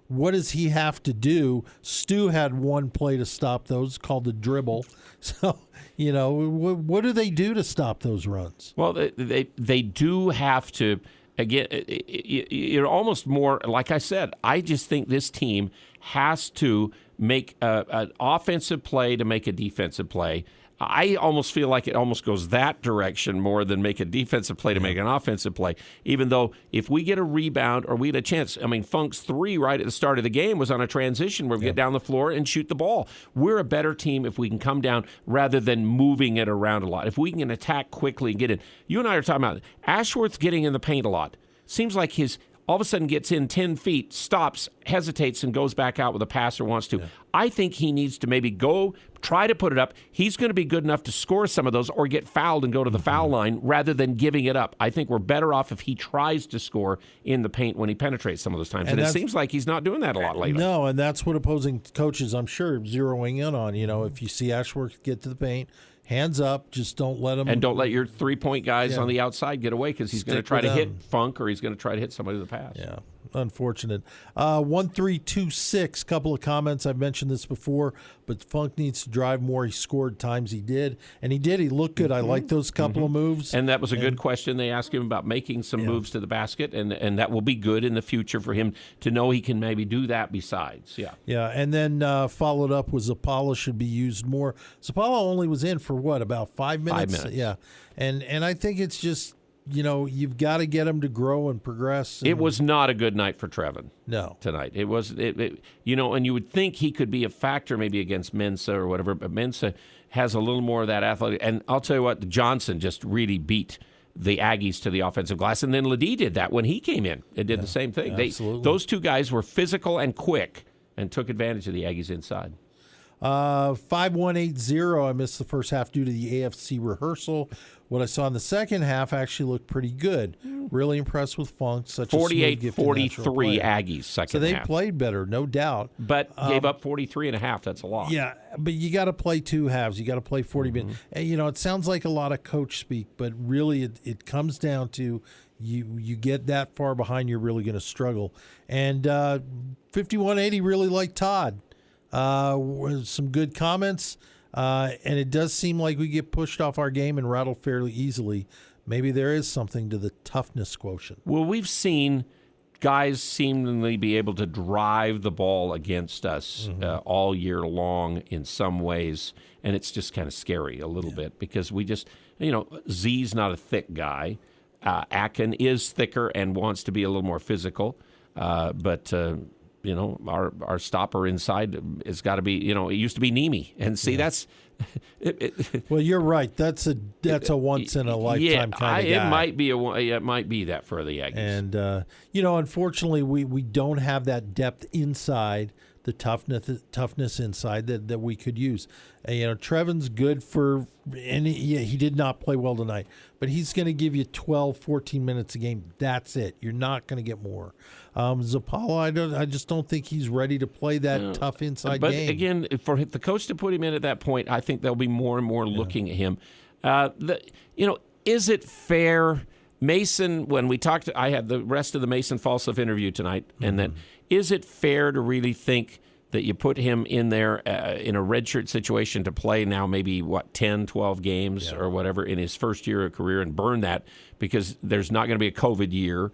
what does he have to do? Stu had one play to stop those called the dribble. So, what do they do to stop those runs? Well, they do have to. again, you're almost more, like I said, I just think this team has to make an offensive play to make a defensive play. I almost feel like it almost goes that direction more than make a defensive play to make an offensive play, even though if we get a rebound or we get a chance. I mean, Funk's 3 right at the start of the game was on a transition where we get down the floor and shoot the ball. We're a better team if we can come down rather than moving it around a lot. If we can attack quickly and get in. You and I are talking about Ashworth getting in the paint a lot. Seems like his all of a sudden gets in 10 feet, stops, hesitates, and goes back out with a pass or wants to. I think he needs to maybe go try to put it up. He's going to be good enough to score some of those or get fouled and go to the foul line rather than giving it up. I think we're better off if he tries to score in the paint when he penetrates some of those times. And it seems like he's not doing that a lot lately. No, and that's what opposing coaches, I'm sure, zeroing in on. You know, if you see Ashworth get to the paint, hands up, just don't let him. And don't let your three-point guys on the outside get away because he's going to try to hit Funk or he's going to try to hit somebody with a pass. Yeah, unfortunate. 1326, couple of comments. I've mentioned this before, but Funk needs to drive more. He scored times he did, and he did. He looked good. I like those couple of moves. And that was a good question. They asked him about making some moves to the basket, and that will be good in the future for him to know he can maybe do that besides. Yeah, and then followed up was Zapala should be used more. Zapala only was in for what, about 5 minutes? 5 minutes. Yeah, and I think it's just, you know, you've got to get him to grow and progress. It was not a good night for Trevin. No. Tonight. It was, you know, and you would think he could be a factor maybe against Mensa or whatever, but Mensa has a little more of that athletic. And I'll tell you what, Johnson just really beat the Aggies to the offensive glass, and then Ledee did that when he came in and did the same thing. Those two guys were physical and quick and took advantage of the Aggies inside. 5180, I missed the first half due to the AFC rehearsal. What I saw in the second half actually looked pretty good. Really impressed with Funk. 48-43 Aggies second half. So they played better, no doubt. But gave up 43 and a half. That's a lot. Yeah, but you got to play two halves. You got to play 40 minutes. And, you know, it sounds like a lot of coach speak, but really it comes down to you get that far behind, you're really going to struggle. And 5180 really liked Todd. Some good comments, and it does seem like we get pushed off our game and rattled fairly easily. Maybe there is something to the toughness quotient. Well, we've seen guys seemingly be able to drive the ball against us all year long in some ways, and it's just kind of scary a little bit because we just, you know, Z's not a thick guy. Akin is thicker and wants to be a little more physical, but you know, our stopper inside has got to be, you know, it used to be Nemi. And see, that's... well, you're right. That's a once in a lifetime kind of guy. It might be that for the Aggies. And, you know, unfortunately, we don't have that depth inside, the toughness inside that we could use. You know, Trevin's good for, and he did not play well tonight, but he's going to give you 12, 14 minutes a game. That's it. You're not going to get more. Zapala, I just don't think he's ready to play that tough inside game. But again, for the coach to put him in at that point, I think they'll be more and more looking at him. You know, is it fair? Mason, when we talked, I had the rest of the Mason Falsif interview tonight, and then is it fair to really think that you put him in there in a redshirt situation to play now maybe, 10, 12 games or whatever in his first year of career and burn that because there's not going to be a COVID year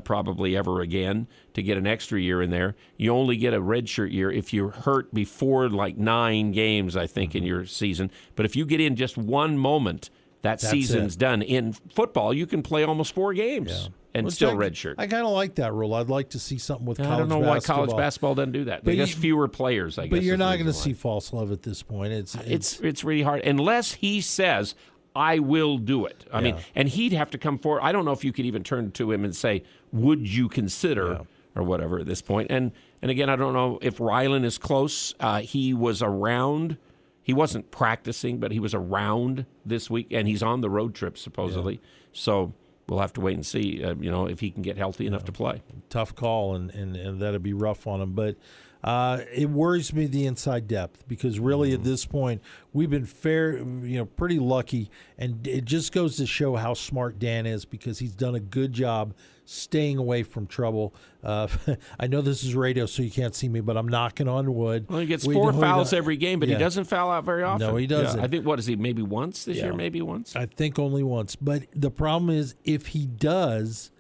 probably ever again to get an extra year in there. You only get a redshirt year if you're hurt before 9 games, I think, in your season. But if you get in just one moment, that's season's done. In football, you can play almost 4 games. And still redshirt. I kind of like that rule. I'd like to see something with college basketball. I don't know why college basketball doesn't do that. They just fewer players, I guess. But you're not going to see false love at this point. It's really hard. Unless he says, I will do it. I mean, and he'd have to come forward. I don't know if you could even turn to him and say, would you consider or whatever at this point. And again, I don't know if Rylan is close. He was around. He wasn't practicing, but he was around this week, and he's on the road trip, supposedly. So we'll have to wait and see, you know, if he can get healthy enough to play. Tough call, and that'd be rough on him. But it worries me, the inside depth, because really at this point we've been pretty lucky, and it just goes to show how smart Dan is because he's done a good job staying away from trouble. I know this is radio, so you can't see me, but I'm knocking on wood. Well, he gets 4 fouls every game, but he doesn't foul out very often. No, he doesn't. I think, what is he, maybe once this year, maybe once? I think only once. But the problem is if he does,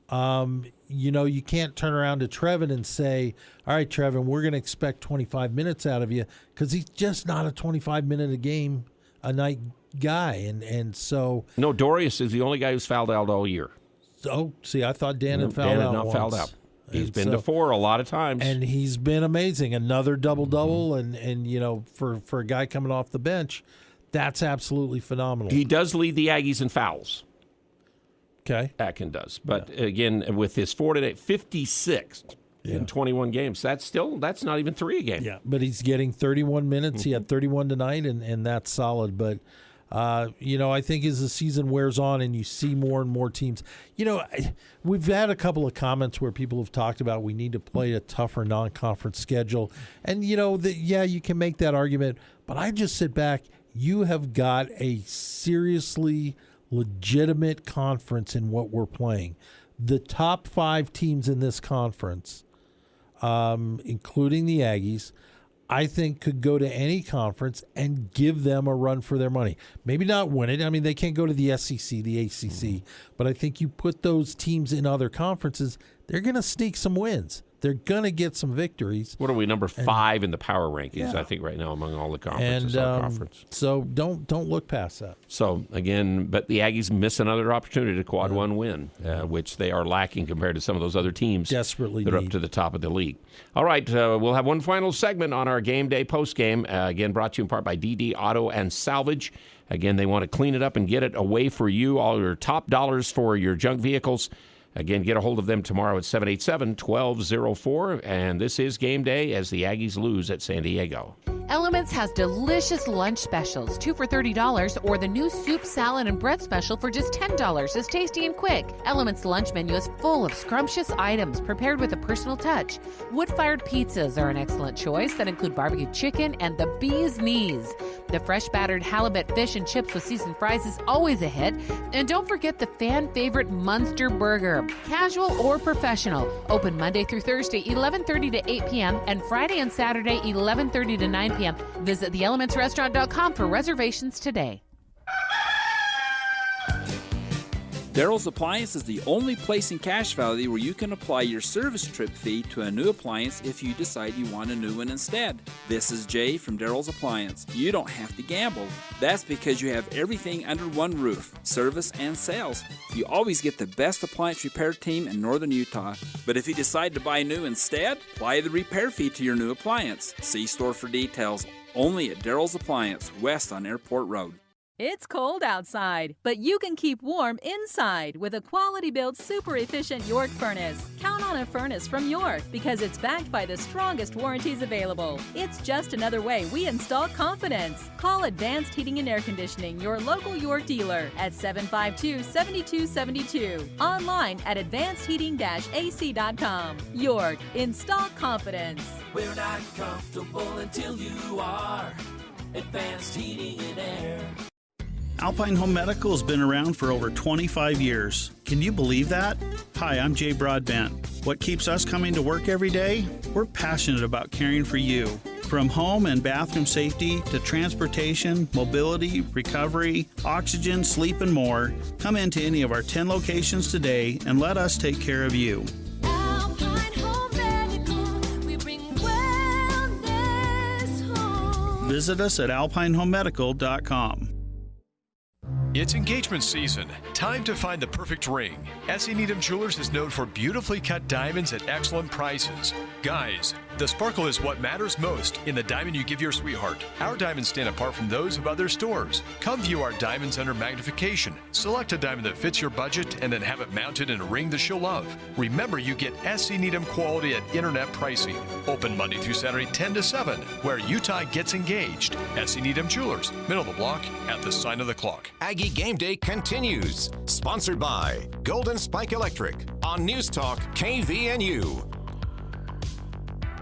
You can't turn around to Trevin and say, all right, Trevin, we're going to expect 25 minutes out of you, because he's just not a 25-minute-a-night guy. And so... No, Dorius is the only guy who's fouled out all year. Oh, see, I thought Dan had fouled Dan out had not once. fouled out. He's been to 4 a lot of times. And he's been amazing. Another double-double, and for a guy coming off the bench, that's absolutely phenomenal. He does lead the Aggies in fouls. Okay. Atkin does. But again, with his 4 today, 56 in 21 games. That's not even 3 a game. Yeah, but he's getting 31 minutes. He had 31 tonight, and that's solid. But, I think as the season wears on and you see more and more teams, we've had a couple of comments where people have talked about we need to play a tougher non-conference schedule. And, you can make that argument. But I just sit back. You have got a seriously legitimate conference in what we're playing. The top 5 teams in this conference, including the Aggies, I think could go to any conference and give them a run for their money. Maybe not win it. I mean, they can't go to the SEC, the ACC, but I think you put those teams in other conferences, they're going to sneak some wins. They're going to get some victories. What are we, number 5 in the power rankings, I think, right now among all the conferences. So don't look past that. So, again, but the Aggies miss another opportunity to quad one win, which they are lacking compared to some of those other teams desperately that are need. up to the top of the league. All right, we'll have one final segment on our game day postgame, again, brought to you in part by DD Auto and Salvage. Again, they want to clean it up and get it away for you, all your top dollars for your junk vehicles. Again, get a hold of them tomorrow at 787-1204. And this is game day as the Aggies lose at San Diego. Elements has delicious lunch specials, 2 for $30, or the new soup, salad, and bread special for just $10. It's tasty and quick. Elements' lunch menu is full of scrumptious items prepared with a personal touch. Wood-fired pizzas are an excellent choice that include barbecue chicken and the bee's knees. The fresh battered halibut fish and chips with seasoned fries is always a hit. And don't forget the fan-favorite Munster Burger. Casual or professional. Open Monday through Thursday, 11:30 to 8 p.m. and Friday and Saturday, 11:30 to 9 p.m. Visit theelementsrestaurant.com for reservations today. Daryl's Appliance is the only place in Cache Valley where you can apply your service trip fee to a new appliance if you decide you want a new one instead. This is Jay from Daryl's Appliance. You don't have to gamble. That's because you have everything under one roof, service and sales. You always get the best appliance repair team in northern Utah. But if you decide to buy new instead, apply the repair fee to your new appliance. See store for details. Only at Daryl's Appliance, west on Airport Road. It's cold outside, but you can keep warm inside with a quality-built, super-efficient York furnace. Count on a furnace from York because it's backed by the strongest warranties available. It's just another way we install confidence. Call Advanced Heating and Air Conditioning, your local York dealer, at 752-7272. Online at advancedheating-ac.com. York, install confidence. We're not comfortable until you are. Advanced Heating and Air. Alpine Home Medical has been around for over 25 years. Can you believe that? Hi, I'm Jay Broadbent. What keeps us coming to work every day? We're passionate about caring for you. From home and bathroom safety to transportation, mobility, recovery, oxygen, sleep, and more, come into any of our 10 locations today and let us take care of you. Alpine Home Medical, we bring wellness home. Visit us at alpinehomemedical.com. It's engagement season. Time to find the perfect ring. S.E. Needham Jewelers is known for beautifully cut diamonds at excellent prices. Guys, the sparkle is what matters most in the diamond you give your sweetheart. Our diamonds stand apart from those of other stores. Come view our diamonds under magnification. Select a diamond that fits your budget and then have it mounted in a ring that she'll love. Remember, you get S.E. Needham quality at internet pricing. Open Monday through Saturday 10 to 7, where Utah gets engaged. S.E. Needham Jewelers, middle of the block at the sign of the clock. Aggie Game Day continues. Sponsored by Golden Spike Electric on News Talk KVNU.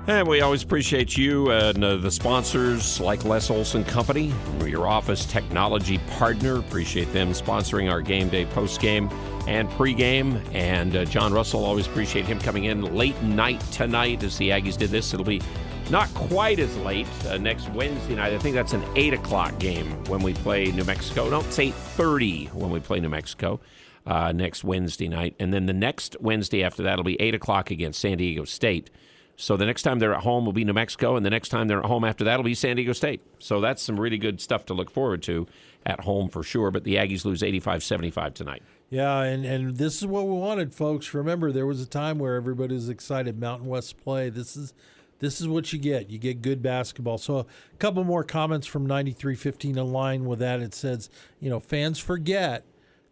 And we always appreciate you and the sponsors like Les Olson Company, your office technology partner. Appreciate them sponsoring our game day postgame and pregame. And John Russell, always appreciate him coming in late night tonight as the Aggies did this. It'll be not quite as late next Wednesday night. I think that's an 8 o'clock game when we play New Mexico. No, it's 8:30 when we play New Mexico. next Wednesday night. And then the next Wednesday after that will be 8 o'clock against San Diego State. So the next time they're at home will be New Mexico, and the next time they're at home after that will be San Diego State. So that's some really good stuff to look forward to at home for sure. But the Aggies lose 85-75 tonight. Yeah, and this is what we wanted, folks. Remember, there was a time where everybody was excited. Mountain West play. This is what you get. You get good basketball. So a couple more comments from 9315 in line with that. It says, fans forget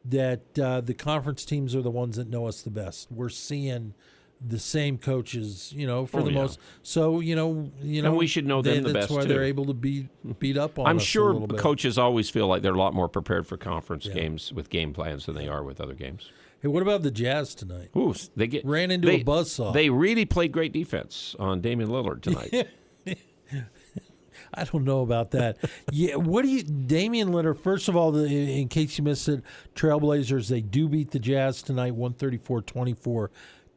that the conference teams are the ones that know us the best. We're seeing the same coaches, for the most. So, and we should know them the best, that's why too. they're able to beat up on I'm us sure a little bit. coaches always feel like they're a lot more prepared for conference games with game plans than they are with other games. Hey, what about the Jazz tonight? Ooh, ran into a buzzsaw. They really played great defense on Damian Lillard tonight. I don't know about that. Yeah, Damian Lillard, first of all, in case you missed it, Trailblazers, they do beat the Jazz tonight, 134-24.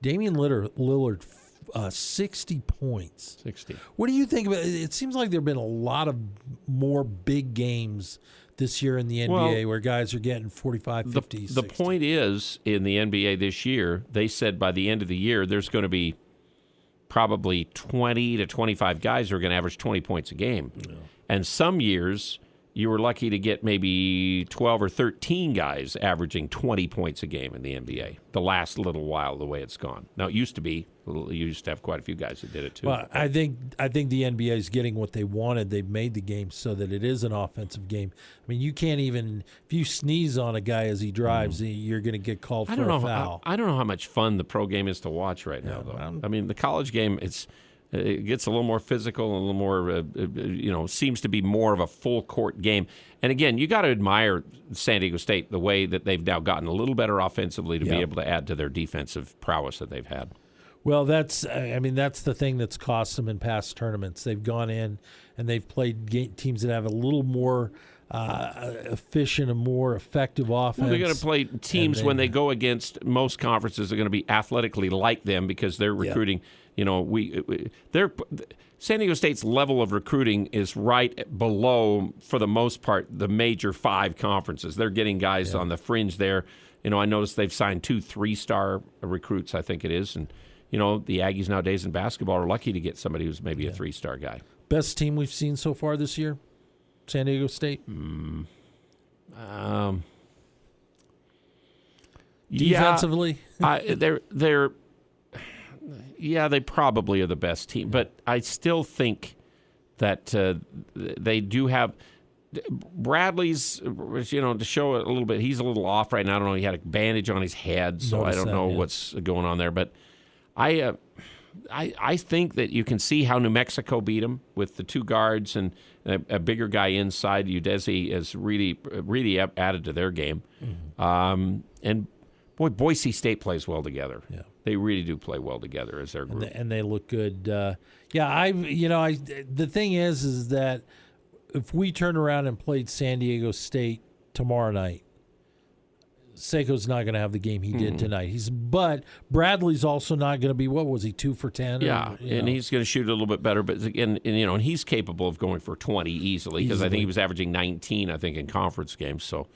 Damian Lillard, 60 points. 60. What do you think about it? It seems like there have been a lot of more big games this year in the NBA where guys are getting 45, 50, 60. The point is, in the NBA this year, they said by the end of the year, there's going to be probably 20 to 25 guys who are going to average 20 points a game. Yeah. And some years, you were lucky to get maybe 12 or 13 guys averaging 20 points a game in the NBA. The last little while, the way it's gone. Now, it used to be. You used to have quite a few guys that did it, too. Well, I think the NBA is getting what they wanted. They've made the game so that it is an offensive game. I mean, you can't even – if you sneeze on a guy as he drives, you're going to get called for a foul. I don't know how much fun the pro game is to watch right now, though. I mean, the college game, it gets a little more physical, a little more, seems to be more of a full court game. And again, you got to admire San Diego State, the way that they've now gotten a little better offensively to be able to add to their defensive prowess that they've had. Well, that's the thing that's cost them in past tournaments. They've gone in and they've played teams that have a little more efficient and more effective offense. Well, they're going to play teams when they go against most conferences are going to be athletically like them because they're recruiting. San Diego State's level of recruiting is right below, for the most part, the major 5 conferences. They're getting guys on the fringe there. I noticed they've signed 2 3-star recruits, I think it is, and the Aggies nowadays in basketball are lucky to get somebody who's maybe a 3-star guy. Best team we've seen so far this year, San Diego State. Defensively, they probably are the best team, but I still think that they do have Bradley's. To show it a little bit, he's a little off right now. I don't know. He had a bandage on his head, so I don't know what's going on there, but. I think that you can see how New Mexico beat them with the 2 guards and a bigger guy inside. Udeze has really added to their game. Mm-hmm. And boy, Boise State plays well together. Yeah, they really do play well together as their group, and they look good. The thing is that if we turn around and played San Diego State tomorrow night, Seiko's not going to have the game he did tonight. But Bradley's also not going to be, what was he, 2 for 10? Yeah, and he's going to shoot a little bit better. But again, and he's capable of going for 20 easily because I think he was averaging 19, I think, in conference games. So,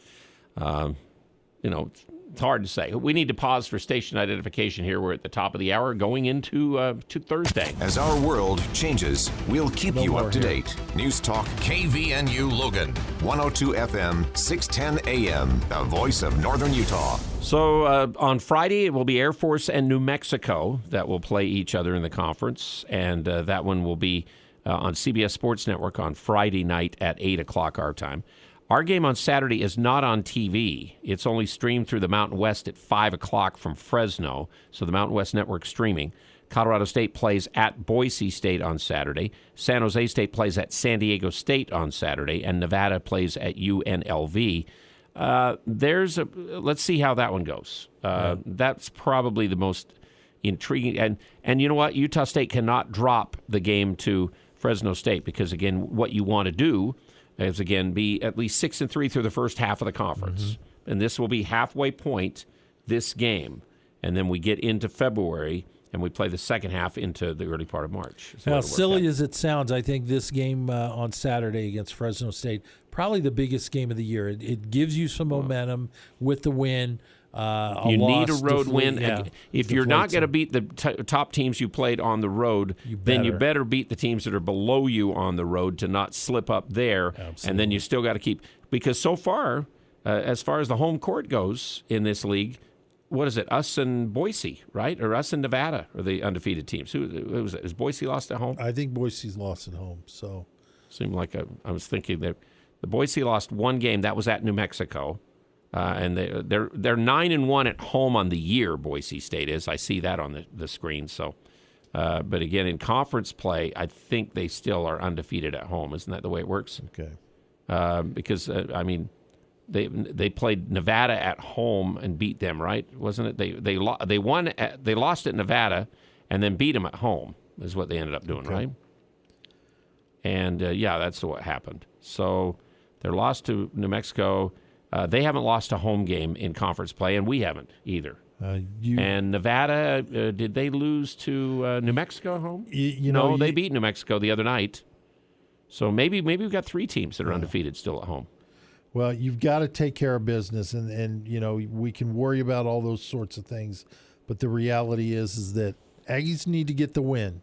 it's hard to say. We need to pause for station identification here. We're at the top of the hour going into to Thursday. As our world changes, we'll keep you up to date. News Talk KVNU Logan, 102 FM, 610 AM, the voice of Northern Utah. So on Friday, it will be Air Force and New Mexico that will play each other in the conference. And that one will be on CBS Sports Network on Friday night at 8 o'clock our time. Our game on Saturday is not on TV. It's only streamed through the Mountain West at 5 o'clock from Fresno, so the Mountain West Network streaming. Colorado State plays at Boise State on Saturday. San Jose State plays at San Diego State on Saturday, and Nevada plays at UNLV. Let's see how that one goes. That's probably the most intriguing. And you know what? Utah State cannot drop the game to Fresno State because, again, what you want to do is, again, be at least 6-3 through the first half of the conference. Mm-hmm. And this will be halfway point, this game. And then we get into February, and we play the second half into the early part of March. Now, silly as it sounds, I think this game on Saturday against Fresno State, probably the biggest game of the year. It gives you some momentum with the win. You need a road win. If you're not going to beat the top teams you played on the road, then you better beat the teams that are below you on the road to not slip up there. Absolutely. And then you still got to keep – because so far, as far as the home court goes in this league, what is it, us and Boise, right? Or us and Nevada are the undefeated teams. Who was it? Is Boise lost at home? I think Boise's lost at home. So seemed like I was thinking that the Boise lost one game. That was at New Mexico. And they're 9-1 at home on the year. Boise State is. I see that on the screen. So, but again, in conference play, I think they still are undefeated at home. Isn't that the way it works? Okay. Because I mean, they played Nevada at home and beat them, right? Wasn't it? They won. They lost at Nevada, and then beat them at home. Is what they ended up doing, right? And that's what happened. So they lost to New Mexico. They haven't lost a home game in conference play, and we haven't either. And Nevada, did they lose to New Mexico at home? No, they beat New Mexico the other night. So maybe we've got 3 teams that are undefeated still at home. Well, you've got to take care of business, and we can worry about all those sorts of things, but the reality is that Aggies need to get the win.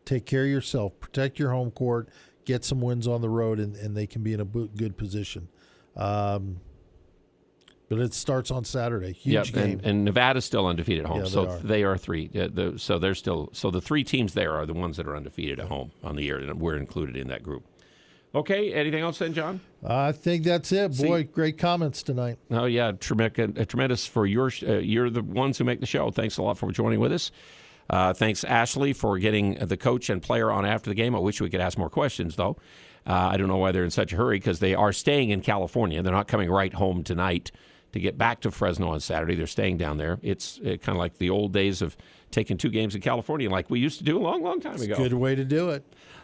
Take care of yourself, protect your home court, get some wins on the road, and they can be in a good position. But it starts on Saturday. Huge game. And Nevada's still undefeated at home, so they are 3. So they're still. So the 3 teams there are the ones that are undefeated at home on the year, and we're included in that group. Okay, anything else then, John? I think that's it. Boy, great comments tonight. Oh, yeah, tremendous for you're the ones who make the show. Thanks a lot for joining with us. Thanks, Ashley, for getting the coach and player on after the game. I wish we could ask more questions, though. I don't know why they're in such a hurry, because they are staying in California. They're not coming right home tonight to get back to Fresno on Saturday. They're staying down there. It's kind of like the old days of taking 2 games in California like we used to do a long, long time ago. Good way to do it.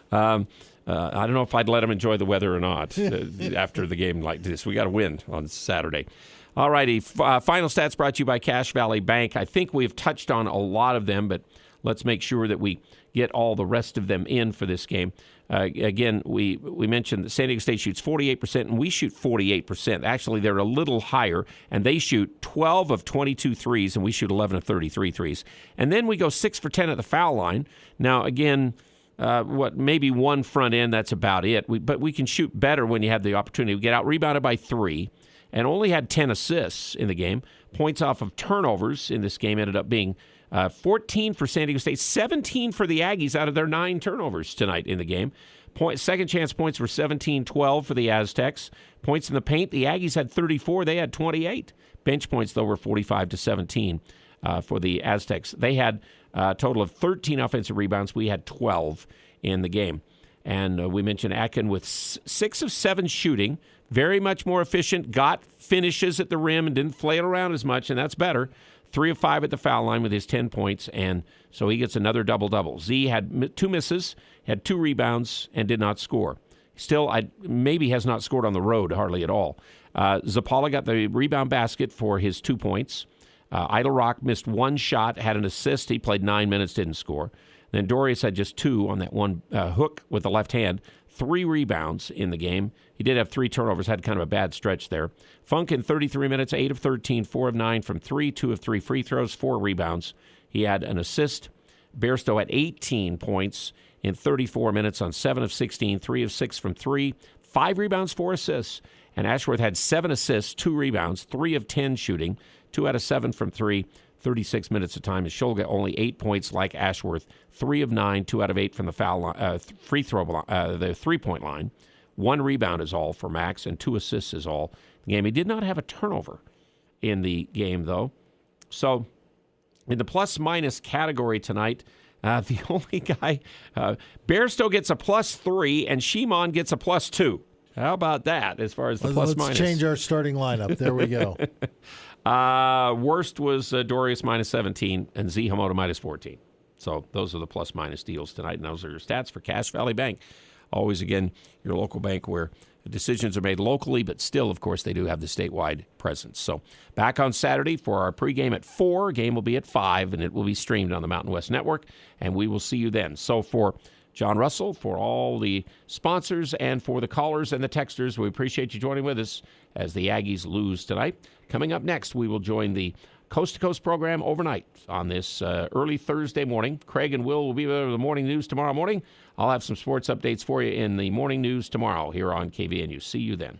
I don't know if I'd let them enjoy the weather or not after the game like this. We got to win on Saturday. All righty. Final stats brought to you by Cache Valley Bank. I think we've touched on a lot of them, but let's make sure that we get all the rest of them in for this game. Again, we mentioned that San Diego State shoots 48%, and we shoot 48%. Actually, they're a little higher, and they shoot 12 of 22 threes, and we shoot 11 of 33 threes. And then we go 6 for 10 at the foul line. Now, again, maybe 1 front end, that's about it. But we can shoot better when you have the opportunity. We get out-rebounded by 3 and only had 10 assists in the game. Points off of turnovers in this game ended up being 14 for San Diego State, 17 for the Aggies out of their 9 turnovers tonight in the game. Second chance points were 17-12 for the Aztecs. Points in the paint, the Aggies had 34. They had 28. Bench points, though, were 45-17 for the Aztecs. They had a total of 13 offensive rebounds. We had 12 in the game. And we mentioned Atkin with 6 of 7 shooting, very much more efficient, got finishes at the rim and didn't flail around as much, and that's better. 3 of 5 at the foul line with his 10 points, and so he gets another double-double. Z had 2 misses, had 2 rebounds, and did not score. Still, maybe has not scored on the road hardly at all. Zapala got the rebound basket for his 2 points. Idle Rock missed 1 shot, had an assist. He played 9 minutes, didn't score. Then Dorius had just 2 on that one hook with the left hand. 3 rebounds in the game. He did have 3 turnovers, had kind of a bad stretch there. Funk in 33 minutes, 8 of 13, 4 of 9 from 3, 2 of 3 free throws, 4 rebounds. He had an assist. Bairstow had 18 points in 34 minutes on 7 of 16, 3 of 6 from 3, 5 rebounds, 4 assists. And Ashworth had 7 assists, 2 rebounds, 3 of 10 shooting, 2 out of 7 from 3, 36 minutes of time. And Shulga only 8 points like Ashworth, 3 of 9, 2 out of 8 from the foul line, free throw, the 3-point line. 1 rebound is all for Max, and 2 assists is all in the game. He did not have a turnover in the game, though. So in the plus-minus category tonight, the only guy, Bairstow gets a +3, and Shimon gets a +2. How about that as far as the plus-minus? Let's change our starting lineup. There we go. Worst was Dorius -17 and Z Hamoda -14. So those are the plus-minus deals tonight, and those are your stats for Cache Valley Bank. Always, again, your local bank where decisions are made locally, but still, of course, they do have the statewide presence. So back on Saturday for our pregame at 4. Game will be at 5, and it will be streamed on the Mountain West Network, and we will see you then. So for John Russell, for all the sponsors, and for the callers and the texters. We appreciate you joining with us as the Aggies lose tonight. Coming up next, we will join the Coast to Coast program overnight on this early Thursday morning. Craig and Will be there with the morning news tomorrow morning. I'll have some sports updates for you in the morning news tomorrow here on KVNU. See you then.